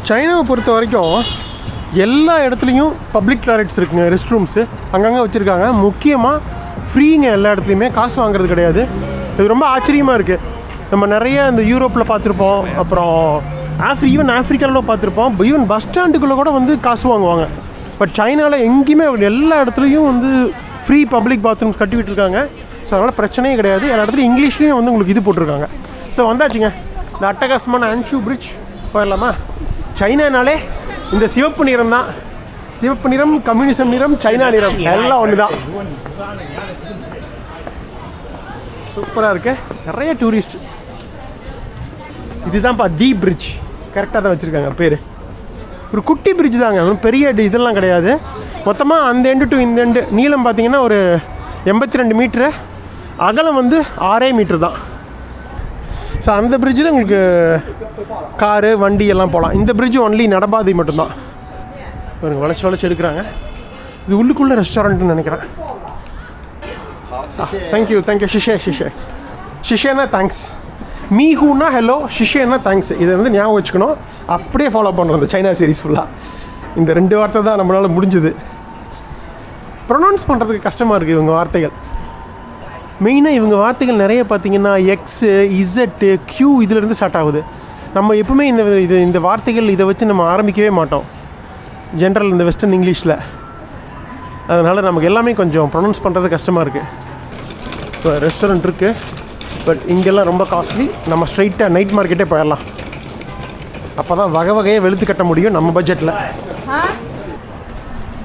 சைனாவை பொறுத்த வரைக்கும் எல்லா இடத்துலையும் பப்ளிக் டாய்லெட்ஸ் இருக்குங்க, ரெஸ்ட் ரூம்ஸு அங்கங்கே வச்சுருக்காங்க. முக்கியமாக ஃப்ரீங்க, எல்லா இடத்துலையுமே காசு வாங்குறது கிடையாது. இது ரொம்ப ஆச்சரியமாக இருக்குது. நம்ம நிறைய இந்த யூரோப்பில் பார்த்துருப்போம், அப்புறம் ஈவன் ஆஃப்ரிக்காவில் பார்த்துருப்போம். ஈவன் பஸ் ஸ்டாண்டுக்குள்ளே கூட வந்து காசு வாங்குவாங்க. பட் சைனாவில் எங்கேயுமே எல்லா இடத்துலையும் வந்து ஃப்ரீ பப்ளிக் பாத்ரூம்ஸ் கட்டி விட்டுருக்காங்க. ஸோ அதனால் பிரச்சனையே கிடையாது. எல்லா இடத்துலையும் இங்கிலீஷ்லேயும் வந்து உங்களுக்கு இது போட்டிருக்காங்க. ஸோ வந்தாச்சுங்க இந்த அட்டகாசமான அன்ஷூ பிரிட்ஜ். போயிடலாமா? சைனானாலே இந்த சிவப்பு நிறம் தான். சிவப்பு நிறம், கம்யூனிசம் நிறம், சைனா நிறம் எல்லாம் ஒன்று தான். சூப்பராக இருக்கு, நிறைய டூரிஸ்ட். இதுதான்ப்பா தி பிரிட்ஜ், கரெக்டாக தான் வச்சுருக்காங்க பேர். ஒரு குட்டி பிரிட்ஜ் தாங்க, பெரிய இதெல்லாம் கிடையாது. மொத்தமாக அந்த எண்டு டு இந்த எண்டு நீளம் பார்த்தீங்கன்னா ஒரு 82 மீட்ரு, அகலம் வந்து 6 மீட்ரு தான். ஸோ அந்த பிரிட்ஜில் உங்களுக்கு காரு வண்டி எல்லாம் போகலாம். இந்த பிரிட்ஜ் ஒன்லி நடபாதை மட்டும்தான். பாருங்க, வளைச்சி எடுக்கிறாங்க. இது உள்ளுக்குள்ளே ரெஸ்டாரண்ட்னு நினைக்கிறேன். தேங்க்யூ ஷிஷேனா தேங்க்ஸ், மீஹூனா ஹலோ, ஷிஷேனா தேங்க்ஸ். இதை வந்து ஞாபகம் வச்சுக்கணும், அப்படியே ஃபாலோ பண்ணுறோம் இந்த சைனா சீரீஸ் ஃபுல்லாக. இந்த 2 வார்த்தை தான் நம்மளால் முடிஞ்சுது. ப்ரொனவுன்ஸ் பண்ணுறதுக்கு கஷ்டமாக இருக்குது இவங்க வார்த்தைகள். மெயினாக இவங்க வார்த்தைகள் நிறைய பார்த்தீங்கன்னா எக்ஸு, இசட்டு, க்யூ இதிலேருந்து ஸ்டார்ட் ஆகுது. நம்ம எப்பவுமே இந்த வார்த்தைகள் இதை வச்சு நம்ம ஆரம்பிக்கவே மாட்டோம் ஜென்ரல் இந்த வெஸ்டர்ன் இங்கிலீஷில். அதனால் நமக்கு எல்லாமே கொஞ்சம் ப்ரொனவுன்ஸ் பண்ணுறது கஷ்டமாக இருக்குது. இப்போ ரெஸ்டாரண்ட் இருக்குது, பட் இங்கெல்லாம் ரொம்ப காஸ்ட்லி. நம்ம ஸ்ட்ரைட்டாக நைட் மார்க்கெட்டே போயிடலாம். அப்போ தான் வகையாக வெளுத்து கட்ட முடியும் நம்ம பட்ஜெட்டில்.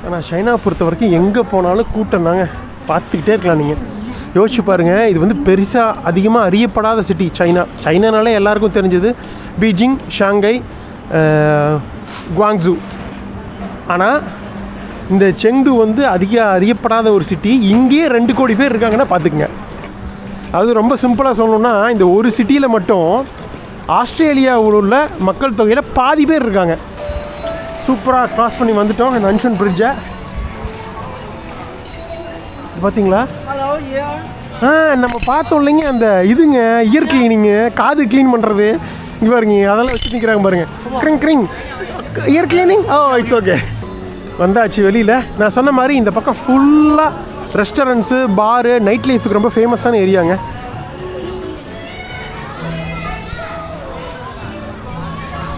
ஆனால் சைனா பொறுத்த வரைக்கும் எங்கே போனாலும் கூட்டம் தாங்க, பார்த்துக்கிட்டே இருக்கலாம். நீங்கள் யோசிச்சு பாருங்கள், இது வந்து பெருசாக அதிகமாக அறியப்படாத சிட்டி சைனானாலே எல்லாருக்கும் தெரிஞ்சது பீஜிங், ஷாங்காய், குவாங்ஸூ. ஆனால் இந்த செங்டு வந்து அதிக அறியப்படாத ஒரு சிட்டி. இங்கேயே 2 கோடி பேர் இருக்காங்கன்னா பார்த்துக்குங்க. அது ரொம்ப சிம்பிளாக சொல்லணுன்னா, இந்த ஒரு சிட்டியில் மட்டும் ஆஸ்திரேலியாவில் உள்ள மக்கள் தொகையில் பாதி பேர் இருக்காங்க. சூப்பராக க்ராஸ் பண்ணி வந்துட்டோம் நன்ஷன் பிரிட்ஜை. பார்த்தீங்களா? நம்ம பார்த்தோம் இல்லைங்க அந்த இதுங்க, இயர் கிளீனிங்கு, காது க்ளீன் பண்ணுறது. இங்கே பாருங்க, அதெல்லாம் வச்சு நிற்கிறாங்க பாருங்கள். க்ரிங் இயர் கிளீனிங். It's okay. வந்தாச்சு வெளியில். நான் சொன்ன மாதிரி இந்த பக்கம் ஃபுல்லாக ரெஸ்டாரண்ட்ஸு, பாரு, நைட் லைஃபுக்கு ரொம்ப ஃபேமஸான ஏரியாங்க.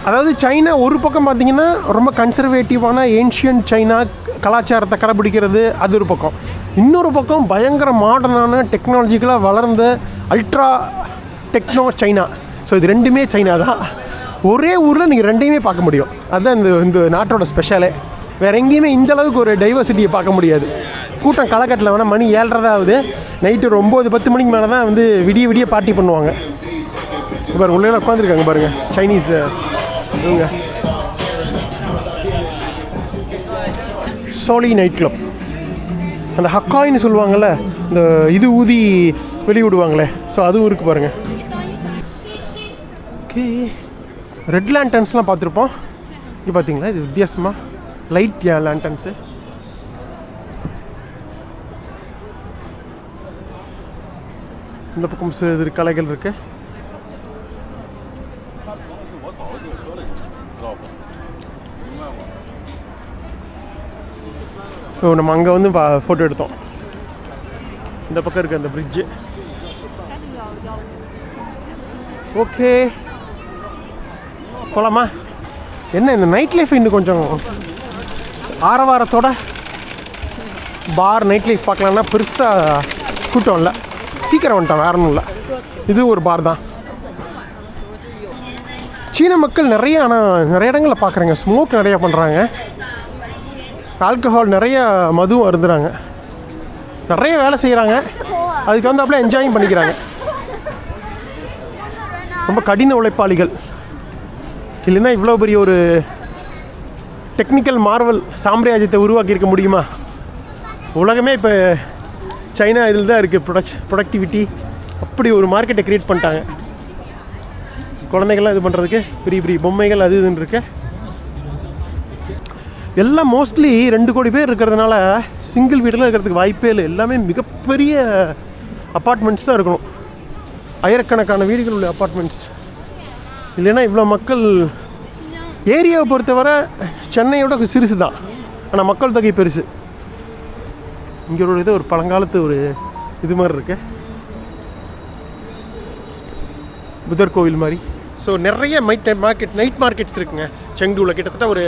அதாவது சைனா ஒரு பக்கம் பார்த்திங்கன்னா ரொம்ப கன்சர்வேட்டிவான ஏன்ஷியன்ட் சைனா கலாச்சாரத்தை கடைப்பிடிக்கிறது, அது ஒரு பக்கம். இன்னொரு பக்கம் பயங்கர மாடர்னான டெக்னாலஜிக்கலாக வளர்ந்த அல்ட்ரா டெக்னோ சைனா. ஸோ இது ரெண்டுமே சைனா தான். ஒரே ஊரில் நீங்கள் ரெண்டையுமே பார்க்க முடியும். அதுதான் இந்த நாட்டோட ஸ்பெஷலே. வேறு எங்கேயுமே இந்த அளவுக்கு ஒரு டைவர்சிட்டியை பார்க்க முடியாது. கூட்டம் களக்கட்டில் வேணால் மணி 7:30 ஆகுது. நைட்டு ஒரு 9-10 மணிக்கு மேலே தான் வந்து விடிய பார்ட்டி பண்ணுவாங்க. பாருங்க உள்ளே உட்காந்துருக்காங்க பாருங்கள் சைனீஸ் இவங்க. சோலி நைட் கிளப், அந்த ஹக்காயின்னு சொல்லுவாங்கள்ல, இந்த இது ஊதி வெளியே விடுவாங்களே, ஸோ அதுவும் இருக்குது பாருங்கள். ஓகே, ரெட் லேண்டன்ஸ்லாம் பார்த்துருப்போம். இங்கே பார்த்தீங்களா இது வித்தியாசமாக லைட் லேண்டன்ஸு. இந்த பக்கம் இது கலைகள் இருக்குது. ஸோ நம்ம அங்கே வந்து ஃபோட்டோ எடுத்தோம். இந்த பக்கம் இருக்குது அந்த பிரிட்ஜு. ஓகே போகலாமா? என்ன இந்த நைட் லைஃப் இன்னும் கொஞ்சம் ஆரவாரத்தோட பார் நைட் லைஃப் பார்க்கலான்னா பெருசாக கூட்டம் இல்லை. சீக்கிரம் வந்துட்டோம், வேற ஒன்றும் இல்லை. இது ஒரு பார் தான். சீன மக்கள் நிறைய, ஆனால் நிறைய இடங்களில் பார்க்குறேங்க ஸ்மோக் நிறையா பண்ணுறாங்க. ஆல்கஹால் நிறைய மதுவும் அருந்துறாங்க. நிறைய வேலை செய்கிறாங்க, அதுக்கு தகுந்தாப்புல என்ஜாயும் பண்ணிக்கிறாங்க. ரொம்ப கடின உழைப்பாளிகள். இல்லைன்னா இவ்வளோ பெரிய ஒரு டெக்னிக்கல் மார்வல் சாம்ராஜ்யத்தை உருவாக்கியிருக்க முடியுமா? உலகமே இப்போ சைனா இதில் தான் இருக்குது. ப்ரொடக்டிவிட்டி அப்படி ஒரு மார்க்கெட்டை க்ரியேட் பண்ணிட்டாங்க. குழந்தைகள்லாம் இது பண்ணுறதுக்கு பெரிய பெரிய பொம்மைகள் அது இதுன்னு இருக்கு. எல்லாம் மோஸ்ட்லி 2 கோடி பேர் இருக்கிறதுனால சிங்கிள் வீட்டில் இருக்கிறதுக்கு வாய்ப்பே இல்லை. எல்லாமே மிகப்பெரிய அப்பார்ட்மெண்ட்ஸ் தான் இருக்கணும். ஆயிரக்கணக்கான வீடுகள் உள்ள அப்பார்ட்மெண்ட்ஸ். இல்லைன்னா இவ்வளோ மக்கள். ஏரியாவை பொறுத்தவரை சென்னையோட சிறுசு தான், ஆனால் மக்கள் தொகை பெருசு. இங்கே ஒரு இது ஒரு பழங்காலத்து ஒரு இது மாதிரி இருக்கு, புதர் கோவில் மாதிரி. ஸோ நிறைய நைட் மார்க்கெட்ஸ் இருக்குங்க செங்டூவில். கிட்டத்தட்ட ஒரு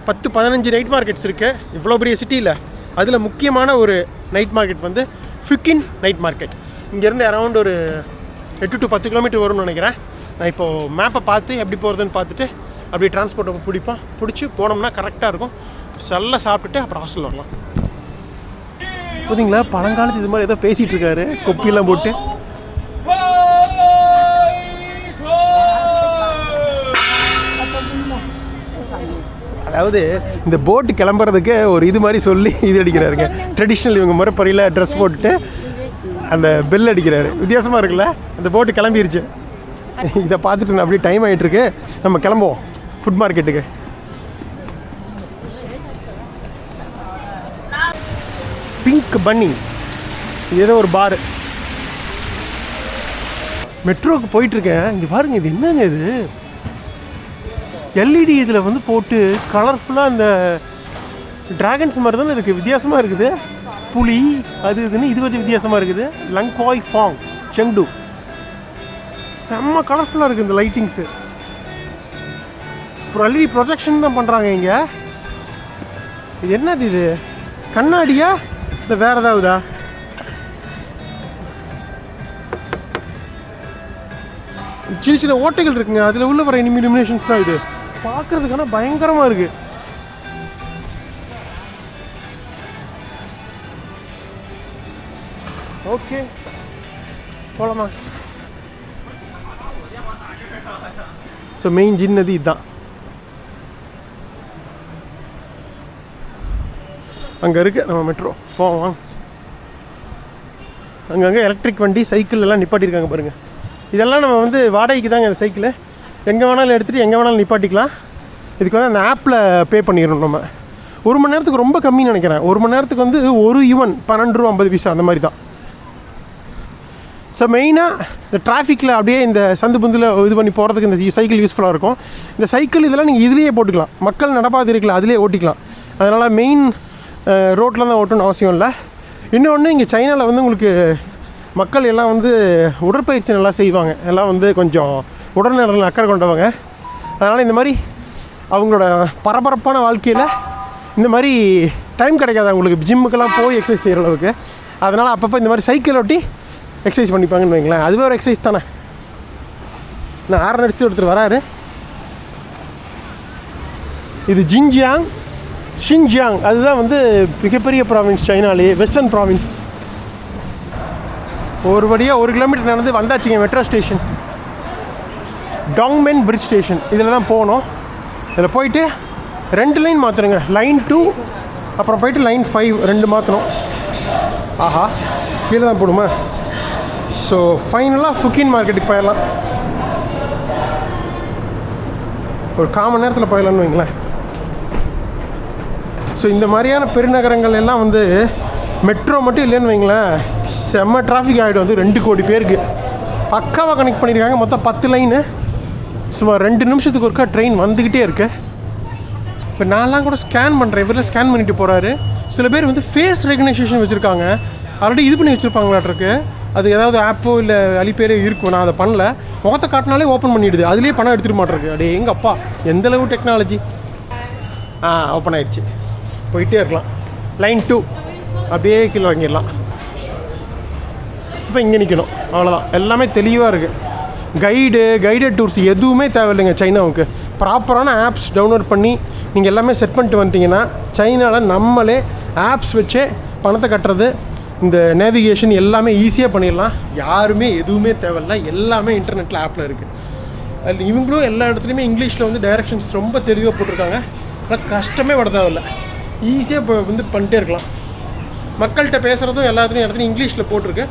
10-15 நைட் மார்க்கெட்ஸ் இருக்குது இவ்வளோ பெரிய சிட்டியில். அதில் முக்கியமான ஒரு நைட் மார்க்கெட் வந்து ஃபிக்கின் நைட் மார்க்கெட். இங்கேருந்து அரௌண்ட் ஒரு 8 to 10 கிலோமீட்டர் வரும்னு நினைக்கிறேன். நான் இப்போது மேப்பை பார்த்து எப்படி போகிறதுன்னு பார்த்துட்டு அப்படியே டிரான்ஸ்போர்ட்டை பிடிச்சி போனோம்னா கரெக்டாக இருக்கும். நல்லா சாப்பிட்டுட்டு அப்புறம் ஹாஸ்டல் வரலாம். பார்த்தீங்களா பழங்காலத்து இது மாதிரி ஏதோ பேசிகிட்டு இருக்காரு கொப்பிலாம் போட்டு. அதாவது இந்த போட்டு கிளம்புறதுக்கு ஒரு இது மாதிரி சொல்லி இது அடிக்கிறாருங்க. ட்ரெடிஷ்னல் இவங்க முறைப்படியில் ட்ரெஸ் போட்டுட்டு அந்த பெல் அடிக்கிறாரு. வித்தியாசமாக இருக்குல்ல? அந்த போட்டு கிளம்பிருச்சு. இதை பார்த்துட்டு நான் அப்படியே டைம் ஆகிட்டுருக்கு, நம்ம கிளம்புவோம் ஃபுட் மார்க்கெட்டுக்கு. பிங்க் பன்னி, இது ஏதோ ஒரு பாரு. மெட்ரோவுக்கு போயிட்டுருக்கேன். இங்கே பாருங்கள், இது என்னங்க இது? எல்இடி இதில் வந்து போட்டு கலர்ஃபுல்லாக இந்த ட்ராகன்ஸ் மாதிரி தானே இருக்குது. வித்தியாசமாக இருக்குது. புலி அது இதுன்னு இது கொஞ்சம் வித்தியாசமாக இருக்குது. லங்காய் ஃபாங் செங்டு செம்ம கலர்ஃபுல்லாக இருக்குது இந்த லைட்டிங்ஸு. அப்புறம் எல்இடி ப்ரொஜெக்ஷன் தான் பண்ணுறாங்க இங்கே. இது என்னது இது? கண்ணாடியா இல்லை வேறு ஏதாவதா? சின்ன சின்ன ஓட்டைகள் இருக்குங்க, அதில் உள்ள வர இலுமினேஷன்ஸ் தான் இது. பார்க்குறதுக்கான பயங்கரமாக இருக்குது. ஓகே போகலாமா? ஸோ மெயின் ஜின்னது இதுதான். அங்கே இருக்குது நம்ம மெட்ரோ. போவோம். அங்கங்கே எலக்ட்ரிக் வண்டி சைக்கிள் எல்லாம் நிப்பாட்டியிருக்காங்க பாருங்கள். இதெல்லாம் நம்ம வந்து வாடகைக்கு தாங்க இந்த சைக்கிளு. எங்கே வேணாலும் எடுத்துகிட்டு எங்கே வேணாலும் நிப்பாட்டிக்கலாம். இதுக்கு வந்து அந்த ஆப்பில் பே பண்ணிடணும். நம்ம 1 மணி நேரத்துக்கு ரொம்ப கம்மின்னு நினைக்கிறேன். 1 மணி நேரத்துக்கு வந்து 1 யுவன் 12 ரூபா 50 பைசா அந்த மாதிரி தான். ஸோ மெயினாக இந்த டிராஃபிக்கில் அப்படியே இந்த சந்து பந்தில் இது பண்ணி போகிறதுக்கு இந்த சைக்கிள் யூஸ்ஃபுல்லாக இருக்கும். இந்த சைக்கிள் இதெல்லாம் நீங்கள் இதுலேயே போட்டுக்கலாம். மக்கள் நடப்பாது இருக்குல்ல, அதிலே ஓட்டிக்கலாம். அதனால் மெயின் ரோட்டில் தான் ஓட்டணும்னு அவசியம் இல்லை. இன்னொன்று இங்கே சைனாவில் வந்து உங்களுக்கு மக்கள் எல்லாம் வந்து உடற்பயிற்சி நல்லா செய்வாங்க. எல்லாம் வந்து கொஞ்சம் உடல்நல அக்கறை கொண்டவங்க. அதனால் இந்த மாதிரி அவங்களோட பரபரப்பான வாழ்க்கையில் இந்த மாதிரி டைம் கிடைக்காது அவங்களுக்கு ஜிம்முக்கெல்லாம் போய் எக்ஸசைஸ் செய்கிற அளவுக்கு. அதனால் அப்பப்போ இந்த மாதிரி சைக்கிள் ஓட்டி எக்ஸசைஸ் பண்ணிப்பாங்கன்னு வைங்களேன். அதுவே ஒரு எக்ஸசைஸ் தானே. நான் ஆறு அடிச்சு ஒருத்தர் வராரு. இது ஷின்ஜியாங், அதுதான் வந்து மிகப்பெரிய ப்ராவின்ஸ் சைனாலே, வெஸ்டர்ன் ப்ராவின்ஸ். ஒரு வழியாக 1 கிலோமீட்டர் நடந்து வந்தாச்சுங்க மெட்ரோ ஸ்டேஷன், டாங்மென் பிரிட்ஜ் ஸ்டேஷன். இதில் தான் போகணும். இதில் போயிட்டு 2 லைன் மாற்றணுங்க, லைன் 2 அப்புறம் போயிட்டு லைன் 5 2 மாற்றணும். ஆஹா, கீழே தான் போகணுமா? ஸோ ஃபைனலாக ஃபுக்கின் மார்க்கெட்டுக்கு போயிடலாம். ஒரு 1/4 மணி நேரத்தில் போயிடலான்னு வைங்களேன். ஸோ இந்த மாதிரியான பெருநகரங்கள் எல்லாம் வந்து மெட்ரோ மட்டும் இல்லைன்னு வைங்களேன், செம்ம டிராஃபிக் ஆகிடும். வந்து 2 கோடி பேருக்கு பக்காவாக கனெக்ட் பண்ணியிருக்காங்க. மொத்தம் 10 லைனு, சுமார் 2 நிமிஷத்துக்கு ஒருக்கா ட்ரெயின் வந்துக்கிட்டே இருக்கு. இப்போ நான்லாம் கூட ஸ்கேன் பண்ணுறேன், இவரில் ஸ்கேன் பண்ணிட்டு போகிறாரு. சில பேர் வந்து ஃபேஸ் ரெகனைசேஷன் வச்சுருக்காங்க, ஆல்ரெடி இது பண்ணி வச்சுருப்பாங்களாட்ருக்கு. அது ஏதாவது ஆப்போ இல்லை அலிப்பேரோ இருக்கும். நான் அதை பண்ணல, முகத்தை காட்டினாலே ஓப்பன் பண்ணிவிடுது, அதுலேயே பணம் எடுத்துகிட்டு மாட்டிருக்கு. அப்படியே எங்கள் அப்பா எந்தளவு டெக்னாலஜி. ஓப்பன் ஆகிடுச்சு, போயிட்டே இருக்கலாம். லைன் 2 அப்படியே கீழே வாங்கிடலாம். இப்போ இங்கே நிற்கணும், அவ்வளோதான். எல்லாமே தெளிவாக இருக்குது. கைடட் டூர்ஸ் எதுவுமே தேவையில்லைங்க சைனாவுக்கு. ப்ராப்பரான ஆப்ஸ் டவுன்லோட் பண்ணி நீங்கள் எல்லாமே செட் பண்ணிட்டு வந்துட்டிங்கன்னா சைனாவில் நம்மளே ஆப்ஸ் வச்சே பணத்தை கட்டுறது, இந்த நேவிகேஷன் எல்லாமே ஈஸியாக பண்ணிடலாம். யாருமே எதுவுமே தேவையில்லை, எல்லாமே இன்டர்நெட்டில் ஆப்பில் இருக்குது. அதில் இவங்களும் எல்லா இடத்துலையுமே இங்கிலீஷில் வந்து டைரக்ஷன்ஸ் ரொம்ப தெளிவாக போட்டிருக்காங்க. ஆனால் கஷ்டமே பட தேவையில்லை, ஈஸியாக இப்போ வந்து பண்ணிட்டே இருக்கலாம். மக்கள்கிட்ட பேசுகிறதும் எல்லாத்துலேயும் இடத்துலையும் இங்கிலீஷில் போட்டிருக்கு.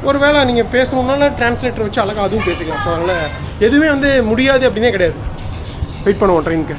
ஒரு வேளை நீங்கள் பேசணுன்னால டிரான்ஸ்லேட்டர் வச்சு அழகாக அதுவும் பேசிக்கலாம். ஸோ அதனால் எதுவுமே வந்து முடியாது அப்படின்னே கிடையாது. வெயிட் பண்ணுவோம் ட்ரெயினுக்கு.